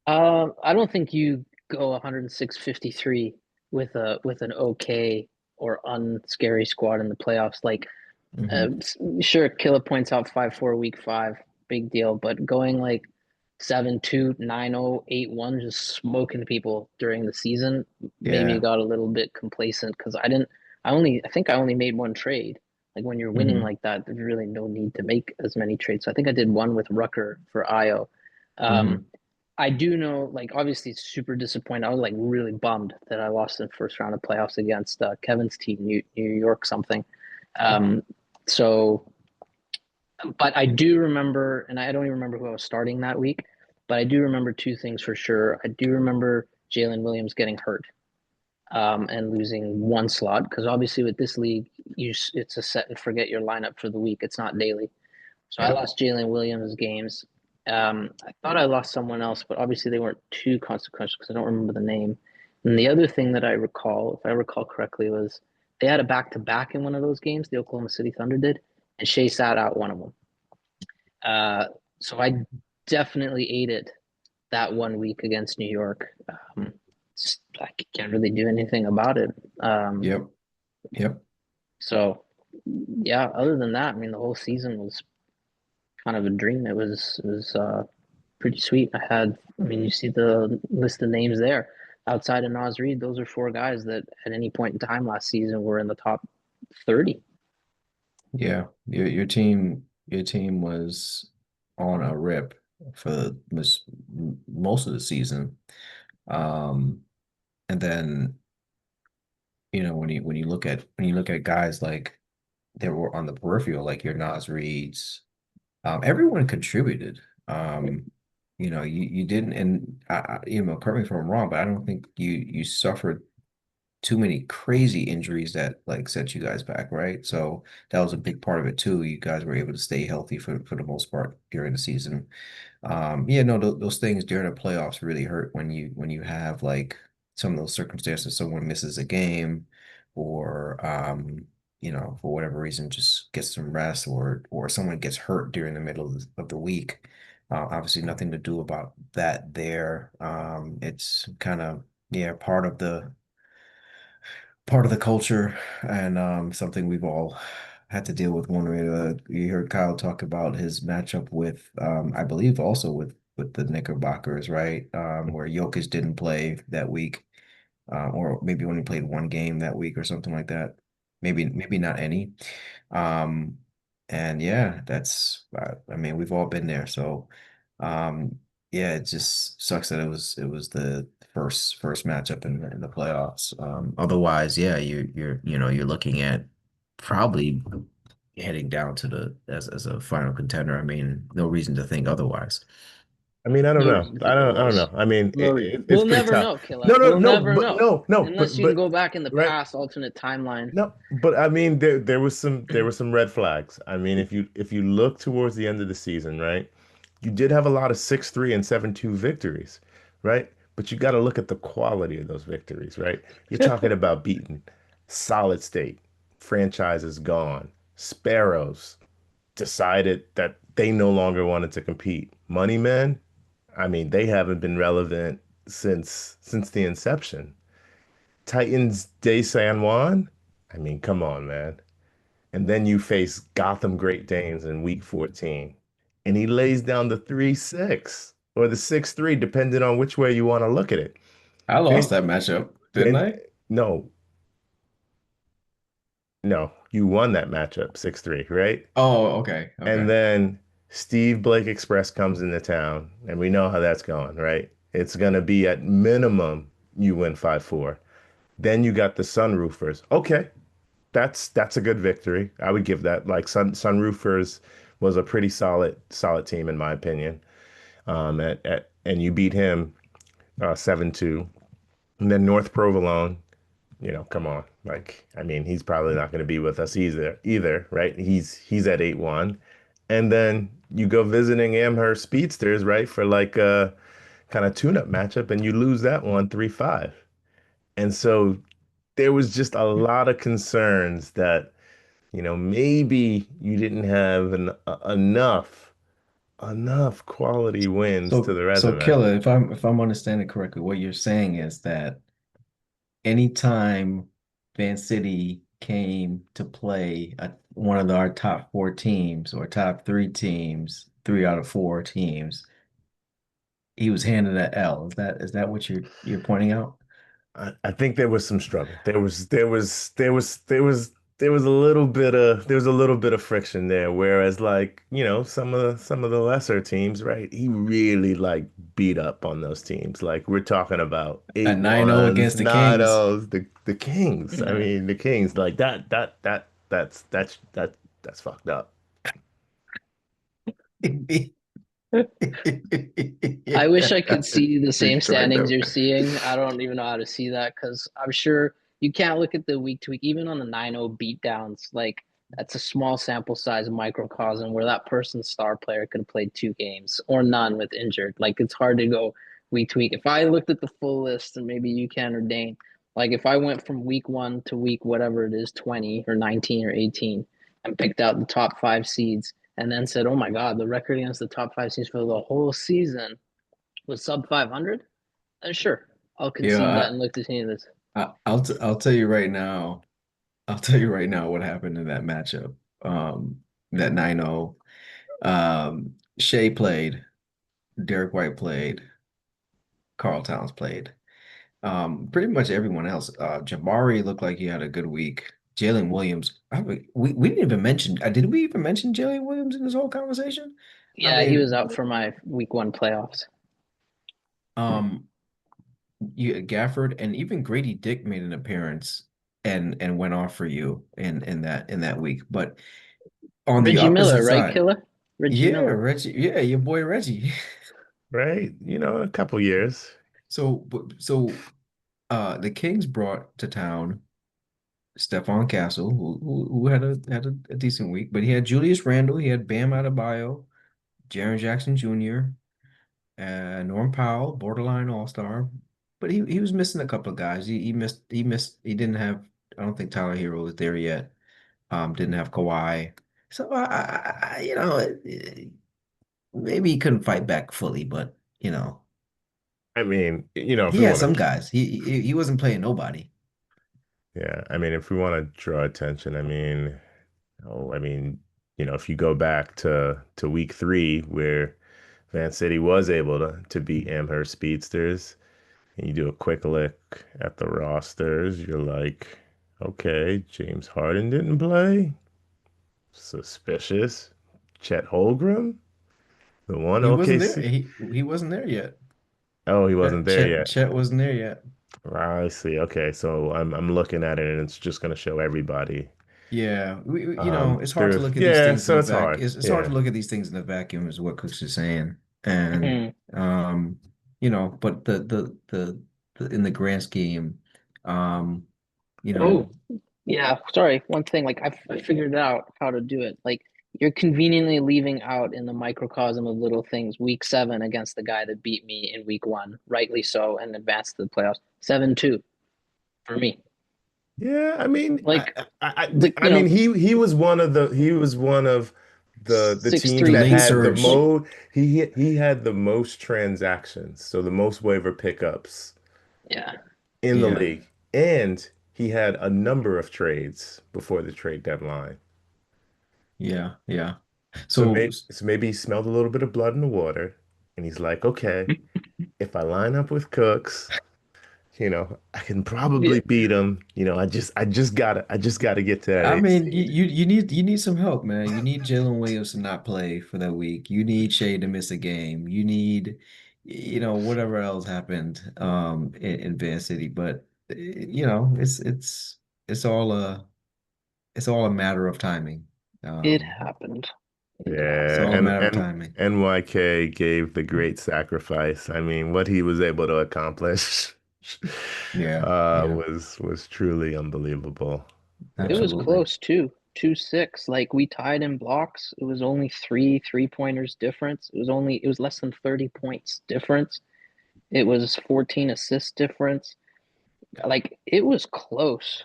I don't think you go 106-53 with an okay or unscary squad in the playoffs. Like, Hmm. sure, Killer points out 5-4 week five, big deal, but going like 7-2, 9-0, 8-1, just smoking people during the season, maybe Yeah. got a little bit complacent because I think I only made one trade. Like when you're winning Hmm. like that, there's really no need to make as many trades. So I think I did one with Rucker for Io. Um, Hmm. I do know, like, obviously, it's super disappointed. I was like really bummed that I lost in the first round of playoffs against Kevin's team, New York something. Um, so, but I do remember, and I don't even remember who I was starting that week, but I do remember two things for sure. I do remember Jalen Williams getting hurt and losing one slot because obviously with this league, it's a set and forget your lineup for the week. It's not daily. So I Yep. lost Jalen Williams games. I thought I lost someone else, but obviously they weren't too consequential because I don't remember the name. And the other thing that I recall, if I recall correctly, was they had a back to back in one of those games. The Oklahoma City Thunder did, and Shea sat out one of them. Uh, so I definitely ate it that one week against New York. I can't really do anything about it. Um, Yep. Yep. so yeah, other than that, I mean, the whole season was kind of a dream. It was pretty sweet. I mean, you see the list of names there. Outside of Nas Reed, those are four guys that at any point in time last season were in the top 30. Yeah, your team was on a rip for most of the season. Um, and then when you look at guys like that were on the peripheral, like your Nas Reeds, everyone contributed. You didn't, and correct me if I'm wrong, but I don't think you suffered too many crazy injuries that like set you guys back, right? So that was a big part of it too. You guys were able to stay healthy for the most part during the season. Yeah, no, those things during the playoffs really hurt when you have like some of those circumstances. Someone misses a game, or for whatever reason, just gets some rest, or someone gets hurt during the middle of the week. Obviously, nothing to do about that there. It's kind of yeah part of the culture, and something we've all had to deal with one way or the other. You heard Kyle talk about his matchup with, I believe, also with the Knickerbockers, right? Where Jokic didn't play that week, or maybe only played one game that week or something like that. Maybe not any. Um, and yeah, I mean, we've all been there. So, yeah, it just sucks that it was the first matchup in the playoffs. Otherwise, yeah, you're looking at probably heading down to the as a final contender. I mean, no reason to think otherwise. I mean, I don't No know. reason to I think don't. I don't otherwise. know. I mean, No reason. it's We'll pretty never tough. know, Killer. No, no, We'll no. never But know no, no. unless you can But go back in the right. past, alternate timeline. No, but I mean, there was some red flags. I mean, if you look towards the end of the season, right? you did have a lot of 6-3 and 7-2 victories, right? But you got to look at the quality of those victories, right? You're talking about beating Solid State, franchises gone, Sparrows decided that they no longer wanted to compete. Money Men, I mean, they haven't been relevant since the inception. Titans de San Juan, I mean, come on, man. And then you face Gotham Great Danes in week 14. And he lays down the 3-6 or the 6-3, depending on which way you want to look at it. I lost Then, that matchup, didn't then I? no, no, you won that matchup 6-3, right? Oh, okay, And okay. then Steve Blake Express comes into town, and we know how that's going, right? It's going to be at minimum you win 5-4. Then you got the Sunroofers. Okay, that's a good victory. I would give that. Like Sunroofers was a pretty solid team in my opinion. And you beat him 7-2. And then North Provolone, come on. Like, I mean, he's probably not going to be with us either, right? He's at 8-1. And then you go visiting Amherst Speedsters, right, for like a kind of tune-up matchup, and you lose that one 3-5. And so there was just a lot of concerns that maybe you didn't have enough quality wins to So, the so resume. Killer, if I'm understanding correctly, what you're saying is that anytime Van City came to play one of our top four teams or top three teams, three out of four teams, he was handed an L. Is that what you're pointing out? I think there was some struggle. There was a little bit of friction there. Whereas like, some of the lesser teams, right? He really like beat up on those teams. Like we're talking about A eight 9-0 ones, against the nine Kings. O's, the Kings. I Yeah. mean, the Kings like that's fucked up. I wish I could see the same It's right standings though. you're seeing. I don't even know how to see that because I'm sure you can't look at the week to week, even on the 9-0 beatdowns. Like that's a small sample size microcosm where that person's star player could have played 2 games or none with injured. Like it's hard to go week to week. If I looked at the full list, and maybe you can or Dane, like if I went from week one to week whatever it is, 20 or 19 or 18, and picked out the top 5 seeds and then said, "Oh my God, the record against the top 5 teams for the whole season was sub 500." Then sure, I'll concede that Yeah, and look to see this. I'll tell you right now. I'll tell you right now what happened in that matchup. That 9-0. Shea played, Derek White played, Carl Towns played. Pretty much everyone else. Jamari looked like he had a good week. Jalen Williams. We didn't even mention. Did we even mention Jalen Williams in this whole conversation? I Yeah, he was mean, out for my week 1 playoffs. um, you Gafford and even Grady Dick made an appearance and went off for you in that week. But on the Reggie opposite Miller, right, side, Killer? Reggie yeah, Miller. Reggie, yeah, your boy Reggie. Right? A couple years. So the Kings brought to town Stephon Castle, who had a decent week, but he had Julius Randle, he had Bam Adebayo, Jaren Jackson Jr., Norm Powell, borderline All-Star, but he was missing a couple of guys. He didn't have. I don't think Tyler Hero was there yet. Didn't have Kawhi, so maybe he couldn't fight back fully, but I mean, if he we had want some to, guys. He wasn't playing nobody. yeah, I mean, if we want to draw attention, I mean, if you go back to week 3 where Van City was able to beat Amherst Speedsters, and you do a quick look at the rosters, you're like, okay, James Harden didn't play. Suspicious. Chet Holmgren, the one He wasn't there. OKC. He wasn't there yet. Oh, he wasn't Chet there Chet yet. Chet wasn't there yet. I see. Okay, so I'm looking at it and it's just gonna show everybody. Yeah, it's hard to There's look at these yeah, things in so a it's vac. hard. It's hard to Yeah. look at these things in a vacuum, is what Cooks is saying. And Mhm. but in the grand scheme, um, you Oh, know, yeah. Sorry. One thing, like I figured out how to do it. Like you're conveniently leaving out in the microcosm of little things. Week 7 against the guy that beat me in week 1, rightly so, and advanced to the playoffs. 7-2 for me. Yeah, I mean, Like, like I mean, he was one of the six teams The three that late had the two. Like, surge. most. He had the most transactions, so the most waiver pickups yeah, in the Yeah, league, and he had a number of trades before the trade deadline. yeah, yeah. So So maybe he smelled a little bit of blood in the water, and he's like, okay, if I line up with Cooks, I can yeah. probably beat him. I just gotta get to that I eighth mean, seed. you need some help, man. You need Jalen Williams to not play for that week. You need Shea to miss a game. You need, whatever else happened in Van City. But it's all a matter of timing. It Um, happened. It it's Yeah, all a matter of timing. NYK gave the great sacrifice. I mean, what he was able to accomplish Yeah, yeah, was truly unbelievable. It was absolutely. close too. 2-6. Like we tied in blocks. It was only three-pointers difference. It was less than 30 points difference. It was 14 assist difference. Like it was close.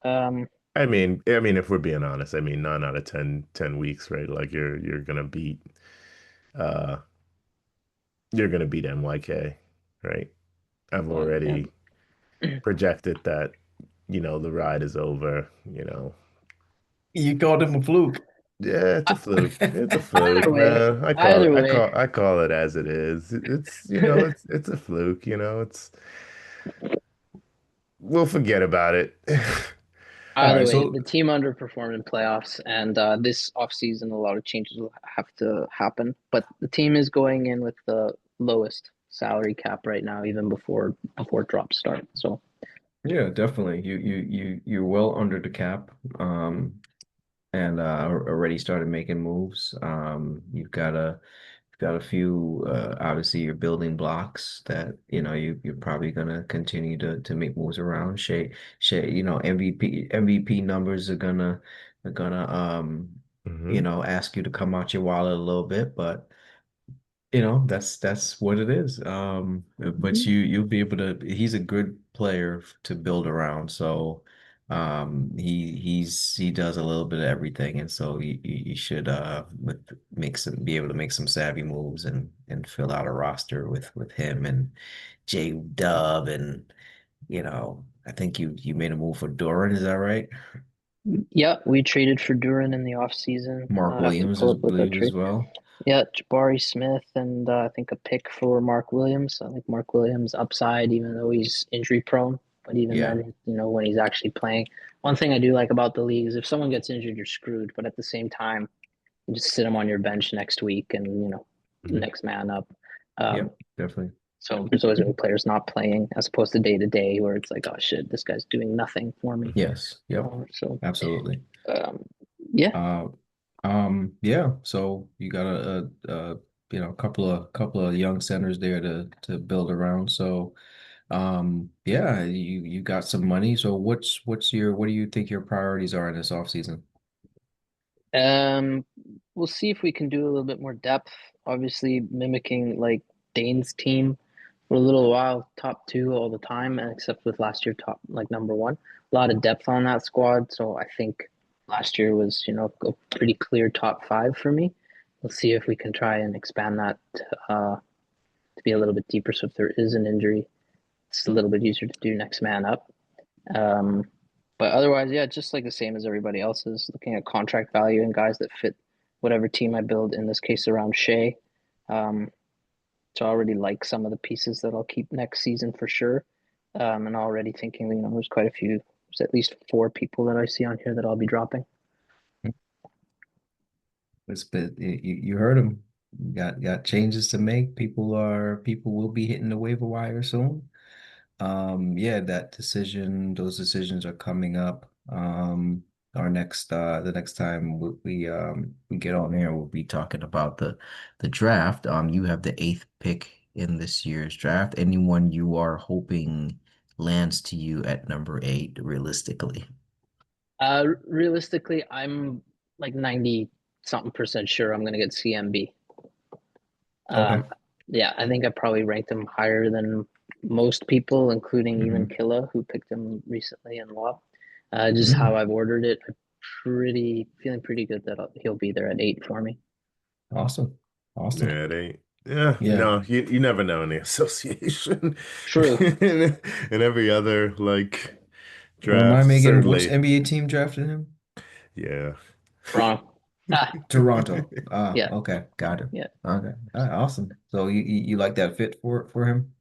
Um, If we're being honest, I mean, 9 out of 10 weeks, right? Like uh you're gonna beat NYK, right? I've well, yeah. already projected that, the ride is over, You called him a fluke. Yeah, it's a fluke. It's a Either fluke, way, man. either way, I call it as it is. It's a fluke, we'll forget about it. All either right, way, so the team underperformed in playoffs, and this offseason, a lot of changes will have to happen. But the team is going in with the lowest salary cap right now, even before drops start. So yeah, definitely. You're well under the cap. And already started making moves. You've got a few obviously your building blocks that you're probably gonna continue to make moves around. Shay, MVP numbers are gonna hmm ask you to come out your wallet a little bit, but that's what it is. But you'll be able to. He's a good player to build around. So, he does a little bit of everything, and so you should be able to make some savvy moves and fill out a roster with him and J Dub and I think you made a move for Doran. Is that right? yeah, we traded for Duran in the offseason. Mark I have to Williams pull is up what that believe as trade. well. Yeah, Jabari Smith and I think a pick for Mark Williams. I think Mark Williams upside, even though he's injury prone. But even Yeah. then, when he's actually playing, one thing I do like about the league is if someone gets injured, you're screwed. But at the same time, you just sit them on your bench next week and hmm next man up. Yeah, Um, definitely. so there's always new players not playing as opposed to day to day where it's like, oh shit, this guy's doing nothing for me. Yes. Yep. So Absolutely. um, yeah, Uh, yeah. So you got couple of young centers there to build around. So, yeah, you got some money. So what do you think your priorities are in this offseason? Um, we'll see if we can do a little bit more depth. Obviously, mimicking like Dane's team for a little while, top two all the time, and except with last year, top like number one. A lot of depth on that squad, so I think last year was a pretty clear top five for me. We'll see if we can try and expand that to be a little bit deeper. So if there is an injury, it's a little bit easier to do next man up. Um, but otherwise, yeah, just like the same as everybody else is looking at contract value and guys that fit whatever team I build, in this case around Shea. Um, so I already like some of the pieces that I'll keep next season for sure. And already thinking, there's quite a few, there's at least four people that I see on here that I'll be dropping. It's been, you heard him. Got changes to make. People will be hitting the waiver wire soon. Yeah, those decisions are coming up. The next time we get on here, we'll be talking about the draft. You have the eighth pick in this year's draft. Anyone you are hoping lands to you at number eight, realistically? Realistically, I'm like 90 something percent sure I'm gonna get CMB. Okay. Yeah, I think I probably ranked him higher than most people, including even Hmm. Killa, who picked him recently in Lob. Just how Hmm. I've ordered it, I'm pretty feeling pretty good that he'll be there at 8 for me. Awesome. Awesome. Yeah, they yeah, Yeah. you never know in the association. True. And every other like Remind draft, me again, which certainly. NBA team drafted him? Yeah. Wrong. Ah, Toronto. Ah, yeah, okay, got him. yeah. Okay, awesome. So you like that fit for him?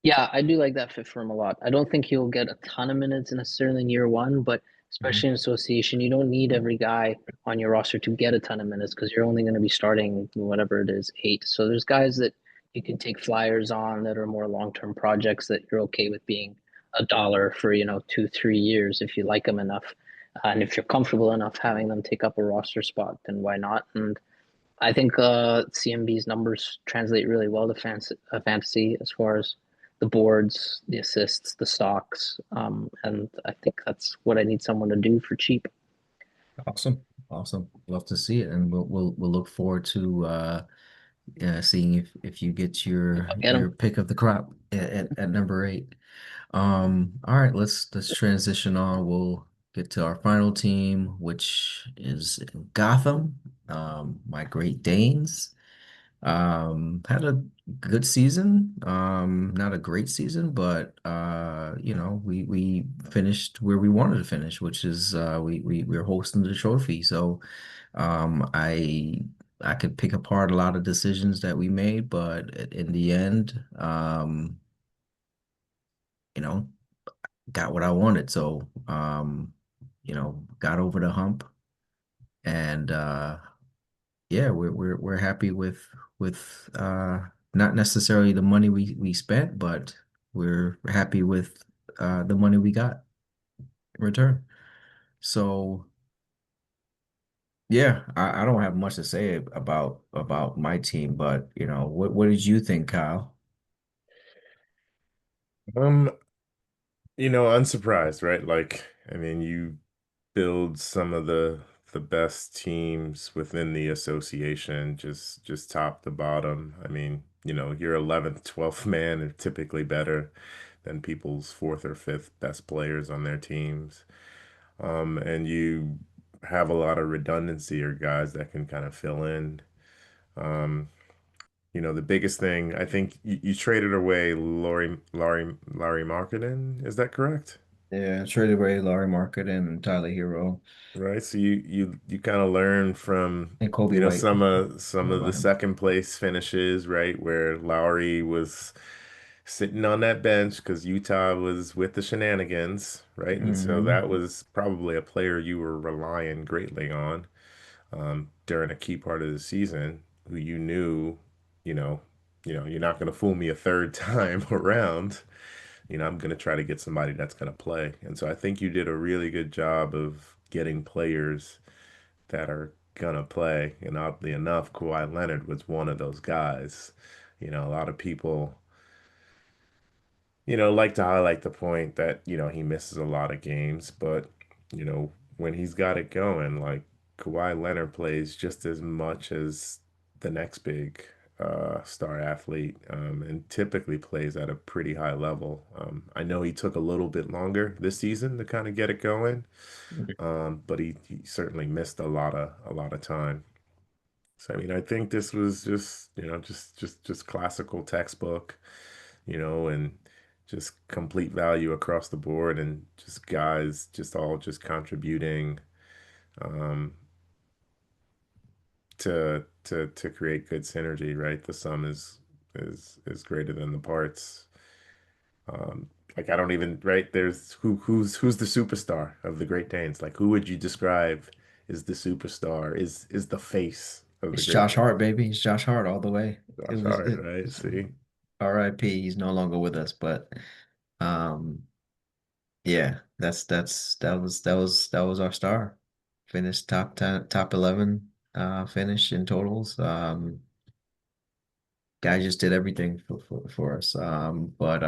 Yeah, I do like that fit for him a lot. I don't think he'll get a ton of minutes necessarily in year one, but Mhm. especially in association, you don't need every guy on your roster to get a ton of minutes because you're only going to be starting whatever it is, 8. So there's guys that you can take flyers on that are more long-term projects that you're okay with being a dollar for, 2, 3 years if you like them enough. And if you're comfortable enough having them take up a roster spot, then why not? And I think CMB's numbers translate really well to fantasy as far as the boards, the assists, the stocks, and I think that's what I need someone to do for cheap. Awesome, awesome. Love to see it, and we'll look forward to seeing if you get If I get your them, pick of the crop at number 8. All right, let's transition on. We'll get to our final team, which is Gotham. My Great Danes. Had a good season. Not a great season, but we finished where we wanted to finish, which is we're hosting the trophy. So I could pick apart a lot of decisions that we made, but in the end, you know, got what I wanted. So got over the hump, and yeah, we're happy with not necessarily the money we spent, but we're happy with the money we got in return. So yeah, I don't have much to say about my team, but what did you think, Kyle? Um, unsurprised, right? Like, I mean, you build some of the best teams within the association, just top to bottom. I mean, your 11th, 12th man are typically better than people's fourth or fifth best players on their teams. And you have a lot of redundancy or guys that can kind of fill in. Um, the biggest thing, I think you traded away Laurie Markkinen. Is that correct? Yeah, traded away Laurie Market and Tyler Hero Right. So you kind of learn from, and Kobe White. some What of the about him? second place finishes, right? Where Lowry was sitting on that bench because Utah was with the shenanigans, right? And so Hmm. that was probably a player you were relying greatly on during a key part of the season, who you knew, you know, you're not going to fool me a third time around. I'm going to try to get somebody that's going to play. And so I think you did a really good job of getting players that are going to play. And oddly enough, Kawhi Leonard was one of those guys. A lot of people, like to highlight the point that, he misses a lot of games, but, when he's got it going, like Kawhi Leonard plays just as much as the next big star athlete, and typically plays at a pretty high level. I know he took a little bit longer this season to kind of get it going, but he certainly missed a lot of time. So I mean, I think this was just just classical textbook, and just complete value across the board, and just guys just all just contributing um, to create good synergy, right? The sum is greater than the parts. Like I don't even right there's who's the superstar of the Great Danes? Like who would you describe is the superstar? Is the face of the It's Great Josh Danes? Hart, baby. It's Josh Hart all the way. It Josh was Hart, it, right? it's See, RIP. He's no longer with us, but um yeah, that was our star. Finished top 10, top 11 finish in totals. Guy just did everything for us. But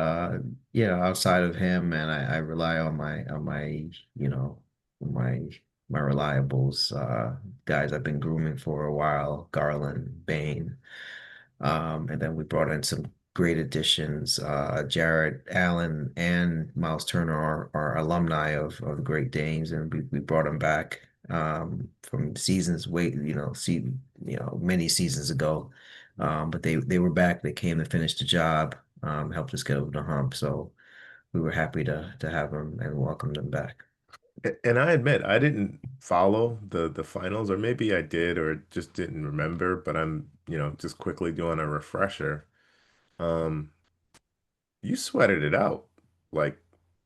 yeah, outside of him, man, I rely on my you know my my reliables, guys I've been grooming for a while, Garland, Bain. And then we brought in some great additions. Jared Allen and Miles Turner are alumni of the Great Danes, and we brought them back from seasons many seasons ago. But they were back. They came to finish the job, helped us get over the hump. So we were happy to have them and welcome them back. And I admit I didn't follow the finals, or maybe I did, or just didn't remember. But I'm, just quickly doing a refresher. Um, you sweated it out, like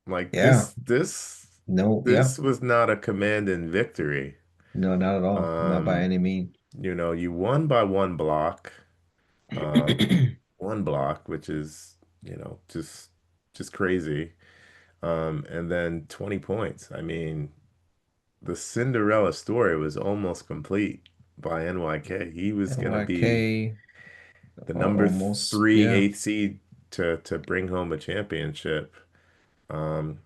like Yeah. No, yeah. this was not a commanding victory. No, not at all. Not by Um, any means. you won by uh, one block, which is, just crazy. And then 20 points. I mean, the Cinderella story was almost complete by NYK. He was gonna be NYK the number almost, three yeah. eighth seed to bring home a championship. Um,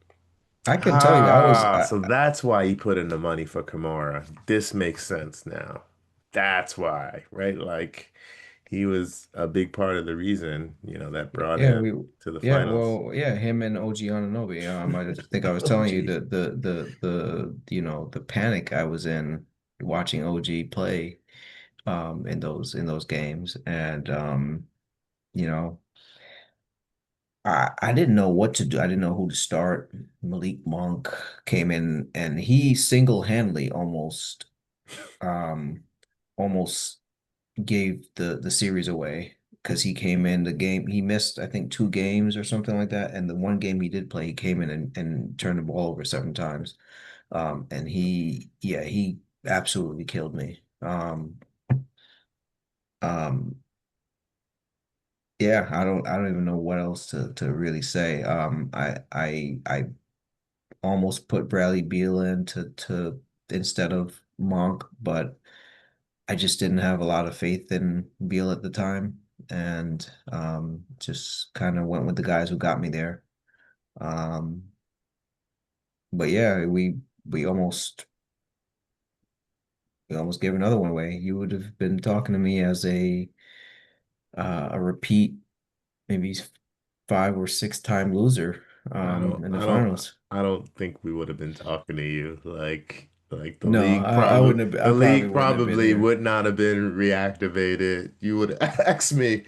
I can tell you, so that's why he put in the money for Kamara. This makes sense now. That's why, right? Like he was a big part of the reason, that brought yeah, him to the yeah, finals. well, yeah, him and OG Anunoby. I just think I was Oh, telling you gee. the panic I was in watching OG play in those games, and you know, I didn't know what to do. I didn't know who to start. Malik Monk came in and he single-handedly um almost gave the series away because he came in the game. He missed, I think, 2 games or something like that. And the one game he did play, he came in and turned the ball over 7 times. And he absolutely killed me. Um, yeah, I don't even know what else to really say. I almost put Bradley Beal in to instead of Monk, but I just didn't have a lot of faith in Beal at the time, and just kind of went with the guys who got me there. Um, but yeah, we almost we almost gave another one away. You would have been talking to me as a repeat, maybe 5 or 6 time loser I don't, in the I don't, finals. I don't think we would have been talking to you. Like No, I wouldn't have. the I probably league wouldn't have been probably here. would not have been reactivated. You would ask me,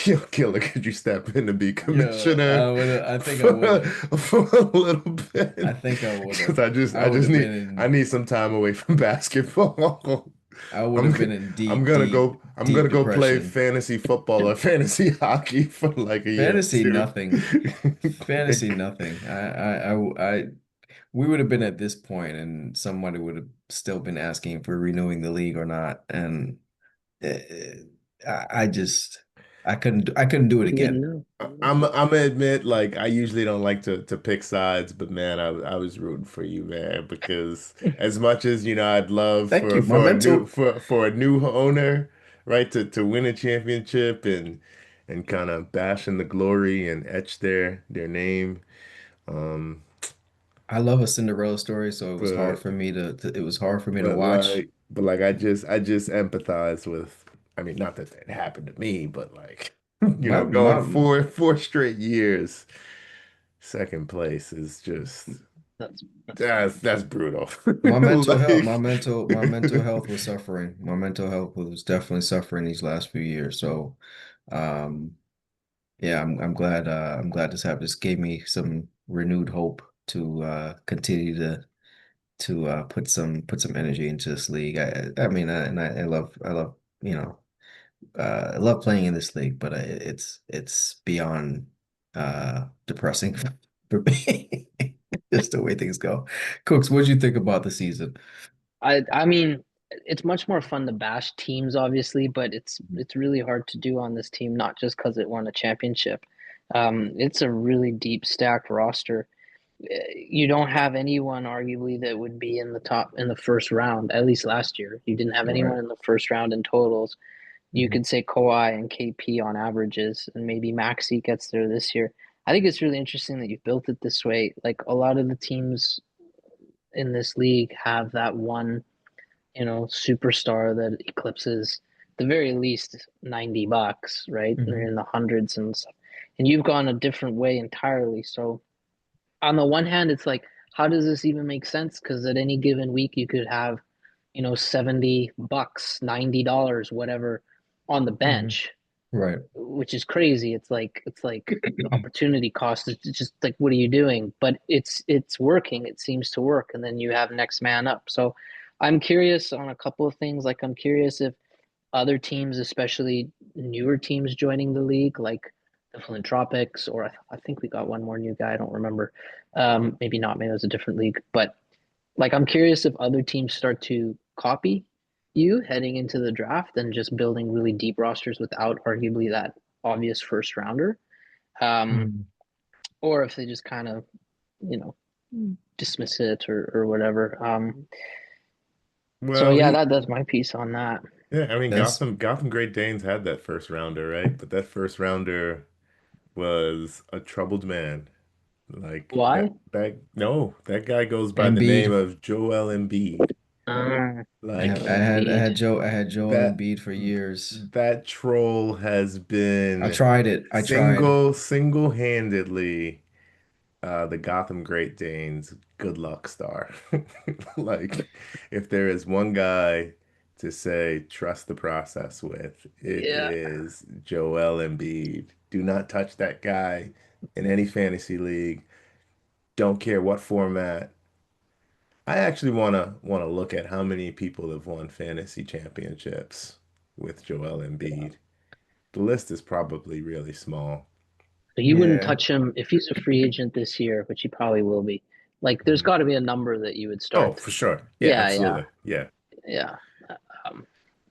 yo, killer, could you step in to be Yeah, commissioner I think I would for, have. for a little I bit? think I would Because have. I I would just have need, been I in. need some time away from basketball. I would I'm, have g- been in I'm deep, gonna deep, go, I'm deep gonna go play depression. fantasy football or fantasy hockey for like a year or Fantasy two. nothing. Fantasy nothing. We would have been at this point, and somebody would have still been asking if we're renewing the league or not. And uh, I just, I couldn't do it You again. know. I'm gonna admit, like I usually don't like to pick sides, but man, I was rooting for you, man, because as much as I'd love Thank you. My for a new mental, for a new owner, right, to win a championship and kind of bash in the glory and etch their name. Um, I love a Cinderella story, so it was hard but for me it was hard for me to watch. like I just empathize with. I mean, not that that happened to me, but like going My four straight years. Second place is just That's that's brutal. My mental health, Like my mental health was suffering. My mental health was definitely suffering these last few years. So, um, yeah, I'm glad this gave me some renewed hope to continue to put some energy into this league. I mean, I love you know I love playing in this league, but it's beyond depressing for me. Just the way things go. Cooks, what do you think about the season? I mean, it's much more fun to bash teams, obviously, but it's really hard to do on this team, not just because it won a championship. It's a really deep stacked roster. You don't have anyone arguably that would be in the top in the first round, at least last year. You didn't have anyone Right. in the first round in totals. You Mhm. could say Kawhi and KP on averages, and maybe Maxi gets there this year. I think it's really interesting that you built it this way. Like a lot of the teams in this league have that one, superstar that eclipses the very least $90, right? They're Hmm. in the hundreds and stuff. And you've gone a different way entirely. So on the one hand, it's like, how does this even make sense? Because at any given week, you could have, $70, $90, whatever, on the Hmm. bench, Right. which is crazy. It's like the opportunity cost is just like, what are you doing? But it's working. It seems to work, and then you have next man up. So I'm curious on a couple of things. Like I'm curious if other teams, especially newer teams joining the league, like the Philanthropics, or I think we got one more new guy. I don't remember. Maybe not. Maybe it was a different league. But like, I'm curious if other teams start to copy you heading into the draft and just building really deep rosters without arguably that obvious first rounder, um, Mm. or if they just kind of, you know, dismiss it or whatever. So Well, yeah, he that's my piece on that. yeah, I mean That's Gotham Great Danes had that first rounder, right? But that first rounder was a troubled man. Like Why? that no, that guy goes by the name Embiid. of Joel Embiid. Uh, Like Embiid. I had Joel that Embiid for years. that troll has I been tried it. I tried. single-handedly the Gotham Great Danes good luck star. Like if there is one guy to say trust the process with, it Yeah, is Joel Embiid. Do not touch that guy in any fantasy league. Don't care what format. I actually wanna look at how many people have won fantasy championships with Joel Embiid. The list is probably really small. so you wouldn't Yeah. touch him if he's a free agent this year, which he probably will be. Like, there's Mhm. got to be a number that you would Oh, start. for sure. Yeah, Yeah, yeah, absolutely. Yeah. yeah. Um,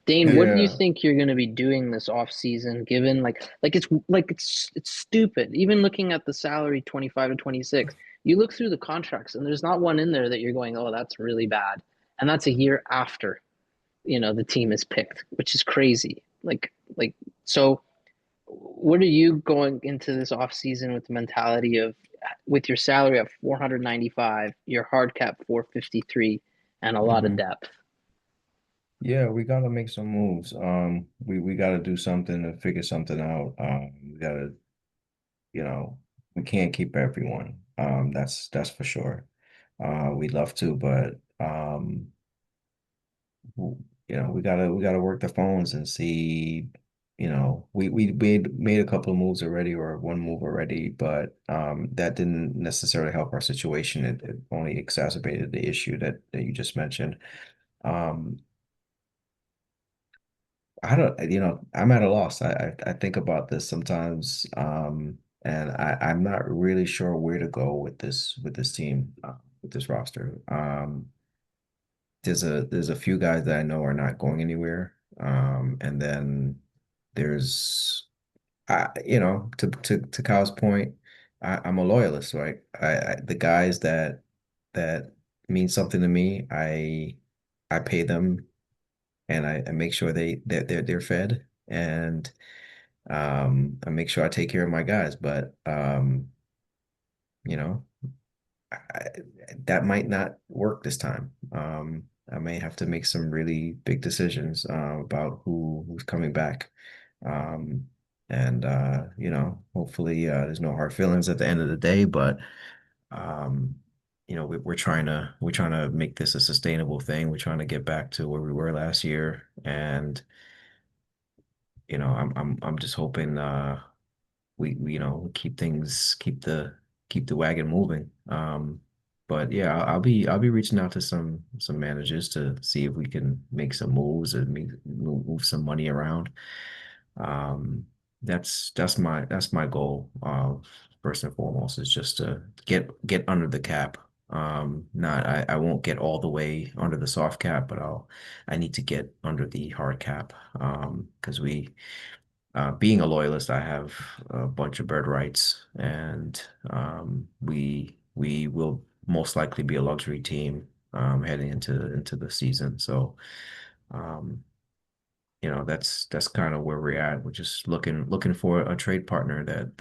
Dane, what do you Yeah. think you're going to be doing this off season? Given it's stupid. Even looking at the salary 25 to 26, you look through the contracts and there's not one in there that you're going, oh, that's really bad, and that's a year after the team is picked, which is crazy. Like so. What are you going into this off season with the mentality of with your salary at 495, your hard cap 453, and a lot of Hmm. depth? Yeah, we gotta make some moves. We gotta do something to figure something out. We gotta, you know, we can't keep everyone. That's for sure. We'd love to, but we gotta work the phones and see. We made a couple of moves already, or one move already, but that didn't necessarily help our situation. It only exacerbated the issue that you just mentioned. Um, I don't, I'm at a loss. I think about this sometimes, and I'm not really sure where to go with this team, with this roster. There's a few guys that I know are not going anywhere, and then there's, to Kyle's point, I'm a loyalist, right? The guys that mean something to me, I pay them, and I make sure they're fed, and I make sure I take care of my guys. But you know, I, that might not work this time. I may have to make some really big decisions about who's coming back. Um, and hopefully there's no hard feelings at the end of the day, but um, we're trying to make this a sustainable thing. We're trying to get back to where we were last year, and I'm just hoping we keep things keep the wagon moving. But yeah, I'll be reaching out to some managers to see if we can make some moves and move some money around. Um, that's my goal. First and foremost is just to get under the cap. Not I won't get all the way under the soft cap, but I need to get under the hard cap. Because being a loyalist, I have a bunch of bird rights, and we will most likely be a luxury team heading into the season. So, um, that's kind of where we're at. We're just looking for a trade partner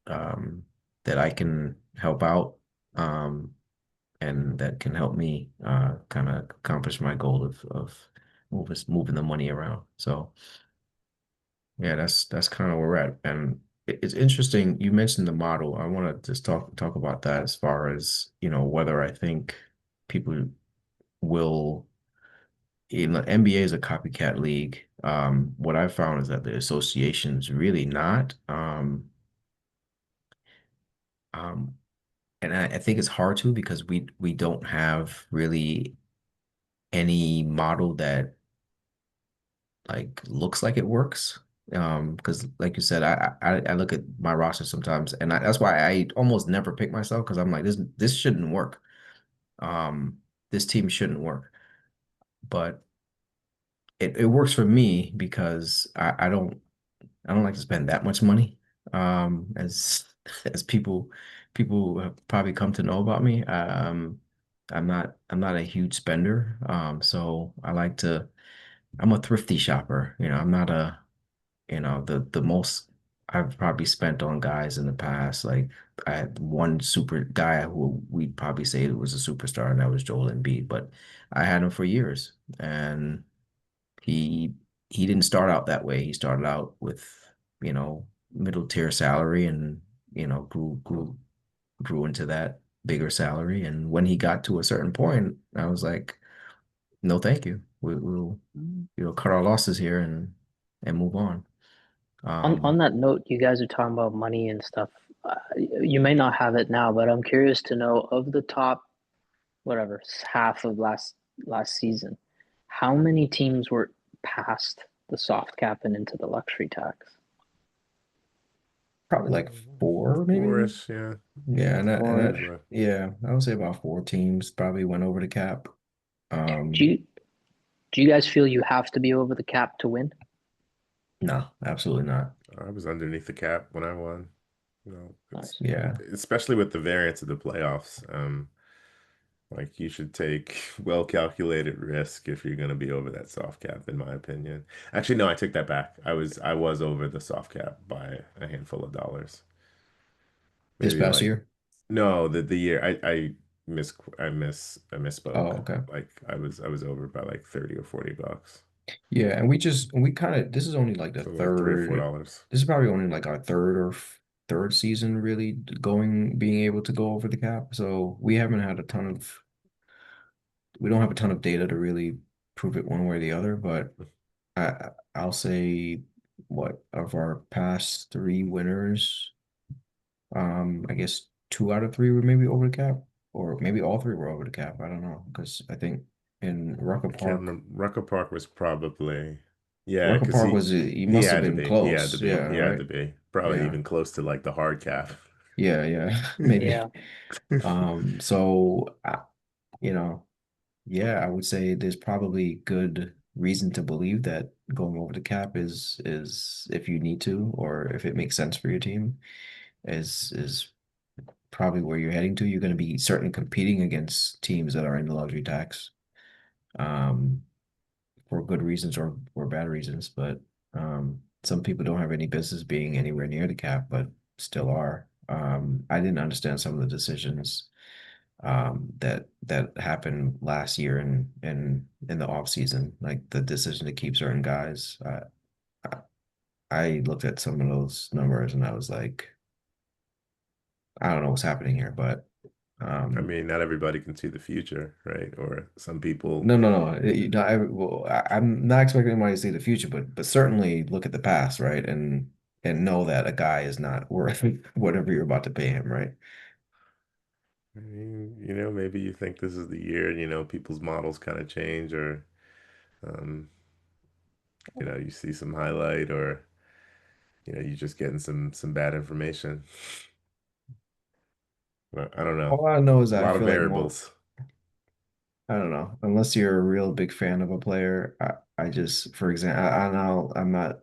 um, that I can help out. Um, and that can help me kind of accomplish my goal of moving the money around. So yeah, that's kind of where we're at. And it's interesting. You mentioned the model. I want to just talk about that as far as, whether I think people will, NBA is a copycat league. What I found is that the association's really not. Um, and I think it's hard to because we don't have really any model that like looks like it works. Because like you said, I look at my roster sometimes, and that's why I almost never pick myself because I'm like this shouldn't work. Um, this team shouldn't work, but it works for me because I don't like to spend that much money. As as people have probably come to know about me. I'm not a huge spender. So I like to. I'm a thrifty shopper. I'm not a the most I've probably spent on guys in the past. Like I had one super guy who we'd probably say was a superstar, and that was Joel Embiid. But I had him for years, and he he didn't start out that way. He started out with you know middle tier salary, and grew into that bigger salary. And when he got to a certain point, I was like, no, thank you. We'll cut our losses here and move on. On Um, that note, you guys are talking about money and stuff. You may not have it now, but I'm curious to know of the top, whatever, half of last season, how many teams were past the soft cap and into the luxury tax? Probably like four, maybe. Four-ish, yeah. Yeah, Or Usually. yeah, I would say about four teams probably went over the cap. do Um, you do you guys feel you have to be over the cap to win? no, absolutely not. I was underneath the cap when I won. It's Nice. Yeah, especially with the variance of the playoffs. Like you should take well calculated risk if you're going to be over that soft cap, in my opinion. Actually, no, I take that back. I was over the soft cap by a handful of dollars. this Maybe past like year. no, the year I Oh, misspoke. okay. Like I was over by like 30 or $40. Yeah, and we kind of this is only like the So like $3 or third. $4. This is probably only like our third season really being able to go over the cap. So we don't have a ton of data to really prove it one way or the other, but I'll say what of our past three winners, I guess two out of three were maybe over the cap, or maybe all three were over the cap. I don't know because I think in I can't remember. Rucker Park was probably, yeah, Rucker because Park he was he he must have had to been be. He had to close. be. Yeah, He had right. to be. Probably Yeah, even close to like the hard cap. yeah, maybe. Yeah. So you know, yeah, I would say there's probably good reason to believe that going over the cap is if you need to or if it makes sense for your team is probably where you're heading to. You're going to be certainly competing against teams that are in the luxury tax, um, for good reasons or bad reasons. But some people don't have any business being anywhere near the cap, but still are. I didn't understand some of the decisions that happened last year in the off season, like the decision to keep certain guys. I, I looked at some of those numbers and I was like, I don't know what's happening here, but I um, mean, not everybody can see the future, right? Or some people, no, no, no. Well, I'm not expecting anybody to see the future, but certainly look at the past, right? And know that a guy is not worth whatever you're about to pay him, right? I mean, maybe you think this is the year, people's models kind of change or, um, you see some highlight or, you're just getting some bad information. I don't know. All I know is A that I lot of feel like more. variables. I don't know. Unless you're a real big fan of a player, I just, for example, I'm not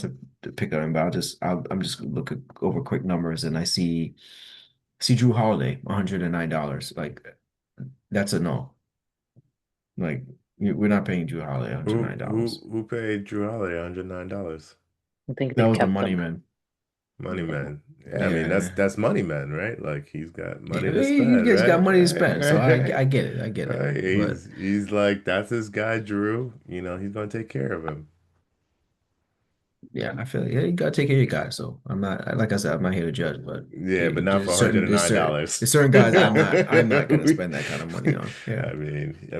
to pick on him, but I'm just looking over quick numbers and I see Drew Holiday, $109. Like that's a no. Like we're not paying Drew Holiday Who who $109. who paid Drew Holiday $109? I think That they was the kept money them. man. Money man. Yeah, I mean Yeah. that's money man, right? Like he's got Yeah, money to he spend, gets got right? money to spend, so Right? I get it, I get it. Right? But He's like that's his guy, Drew. He's gonna take care of him. yeah, I feel yeah, you gotta take care of your guys. So I'm not like I said, I'm not here to judge, but Yeah, but not for $109. there's certain guys I'm not gonna spend that kind of money on. Yeah, I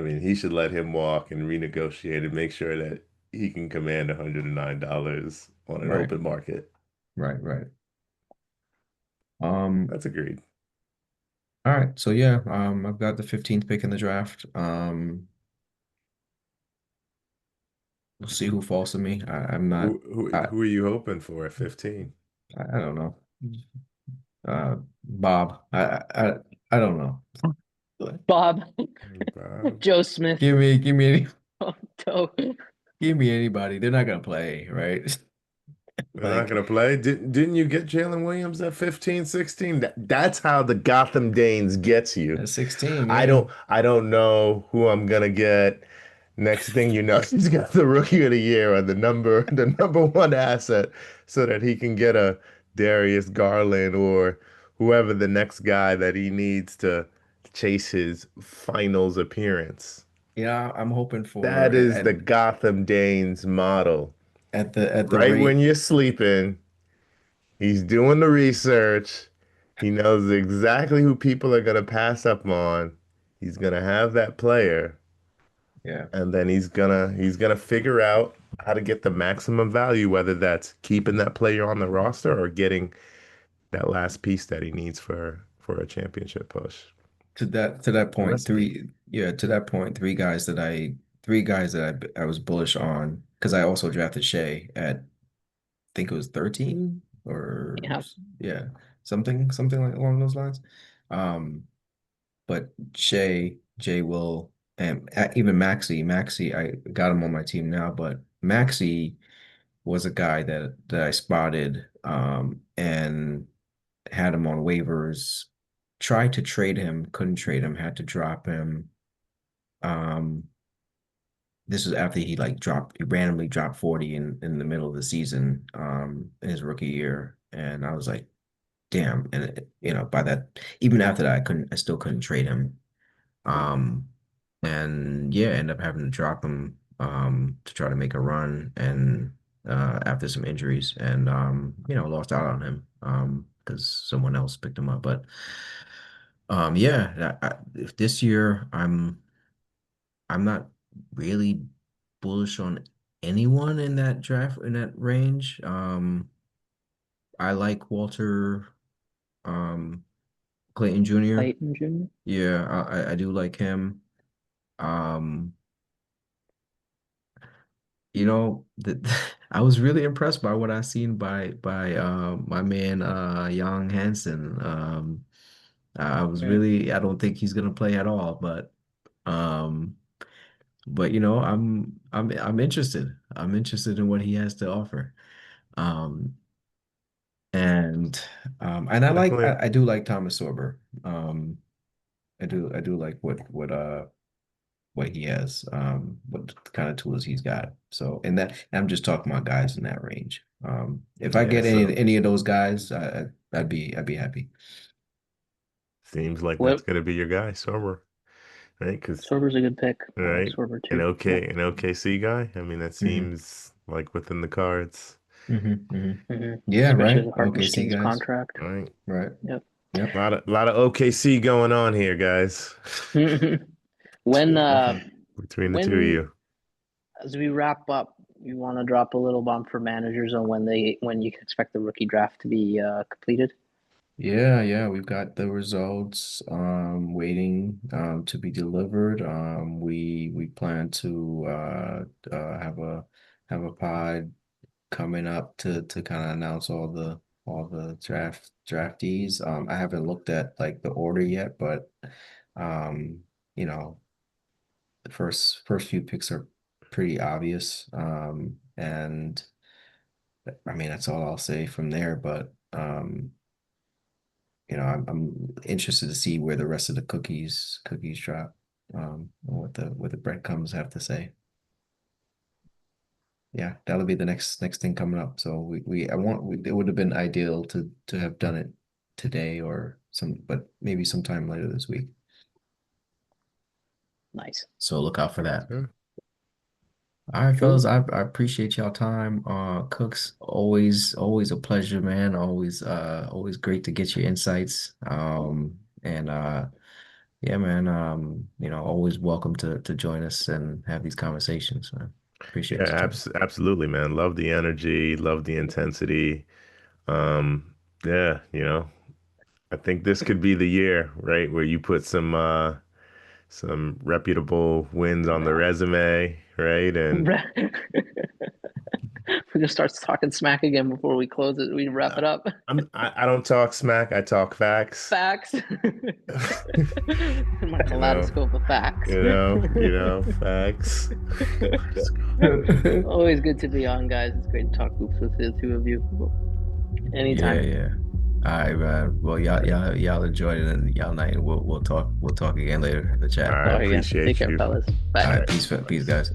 mean, he should let him walk and renegotiate and make sure that he can command $109 on an right, open market. right. Um, That's agreed. all right, so yeah, I've got the 15th pick in the draft. We'll see who falls to me. I'm not. Who are you hoping for at 15? I don't know. Bob. I don't know. Bob, Bob. Joe Smith, Otto. Give me anybody. They're not gonna play, right? They're not Like going to play. Didn't you get Jalen Williams at 15, 16? That's how the Gotham Danes gets you. at 16, I yeah. don't I don't know who I'm gonna get. Next thing you know, he's got the rookie of the year on the number one asset so that he can get a Darius Garland or whoever the next guy that he needs to chase his finals appearance. Yeah, I'm hoping for That is the Gotham Danes model. at the Right when rate. you're sleeping, he's doing the research. He knows exactly who people are going to pass up on. He's going to have that player, Yeah. and then he's gonna figure out how to get the maximum value, whether that's keeping that player on the roster or getting that last piece that he needs for a championship push. To that point, Recipe. to that point, three guys that I was bullish on because I also drafted Shea at I think it was 13 or Yeah, yeah, something like along those lines. Um, but Jay Will, and even Maxi, I got him on my team now, but Maxi was a guy that I spotted and had him on waivers, tried to trade him, couldn't trade him, had to drop him. Um, this was after he randomly dropped 40 in the middle of the season in his rookie year. And I was like, damn. And by that, even after that, I still couldn't trade him. Um, and yeah, end up having to drop him to try to make a run and after some injuries and lost out on him because someone else picked him up. But yeah, if this year I'm not really bullish on anyone in that draft in that range. I like Walter um Clayton Jr. Clayton Jr. Yeah, I do like him. Um, I was really impressed by what I seen by my man Young Hansen. I don't think he's gonna play at all, um but I'm interested. I'm interested in what he has to offer. Um and Definitely I do like Thomas Sorber. I do like what he has, what kind of tools he's got. So, I'm just talking about guys in that range. If I yeah, get so any of those guys, I'd be happy. seems like that's What gonna be your guy, Sommer, right? Because Sorber's a good pick. I like right, Sorber an too. Yeah. an OKC guy. I mean, that Hmm seems like within the cards, Yeah, Especially right. the OKC Hartenstein's guys. contract. right? Right. Yep. Yep. A lot of OKC going on here, guys. When Between the two of when you. as we wrap up, you want to drop a little bomb for managers on when you can expect the rookie draft to be completed. Yeah, we've got the results waiting to be delivered. We plan to have a pod coming up to kind of announce all the draftees. I haven't looked at like the order yet, but um, you know, the first few picks are pretty obvious. And I mean that's all I'll say from there, but I'm interested to see where the rest of the cookies drop, and what the breadcrumbs have to say. yeah, that'll be the next thing coming up. So it would have been ideal to have done it today or but maybe sometime later this week. Nice. So look out for that. Yeah. All right, Cool. fellas, I appreciate y'all time. Cooks, always a pleasure, man. Always great to get your insights. And yeah, man, always welcome to join us and have these conversations, man. Yeah, Appreciate you, Trevor. absolutely, man. Love the energy, love the intensity. Um, yeah, I think this could be the year, right, where you put some reputable wins on the resume, right? And We just start talking smack again before we close it. We wrap uh, it up. I don't talk smack, I talk facts. Facts. My You know, kaleidoscope of facts. facts. Always good to be on, guys. It's great to talk hoops with the two of you. Yeah, Anytime. yeah. All right, man. Well, y'all enjoyed it and y'all night. We'll talk again later in the All chat. right, Talk again. Take appreciate care, you. fellas. All Bye. right, peace, guys.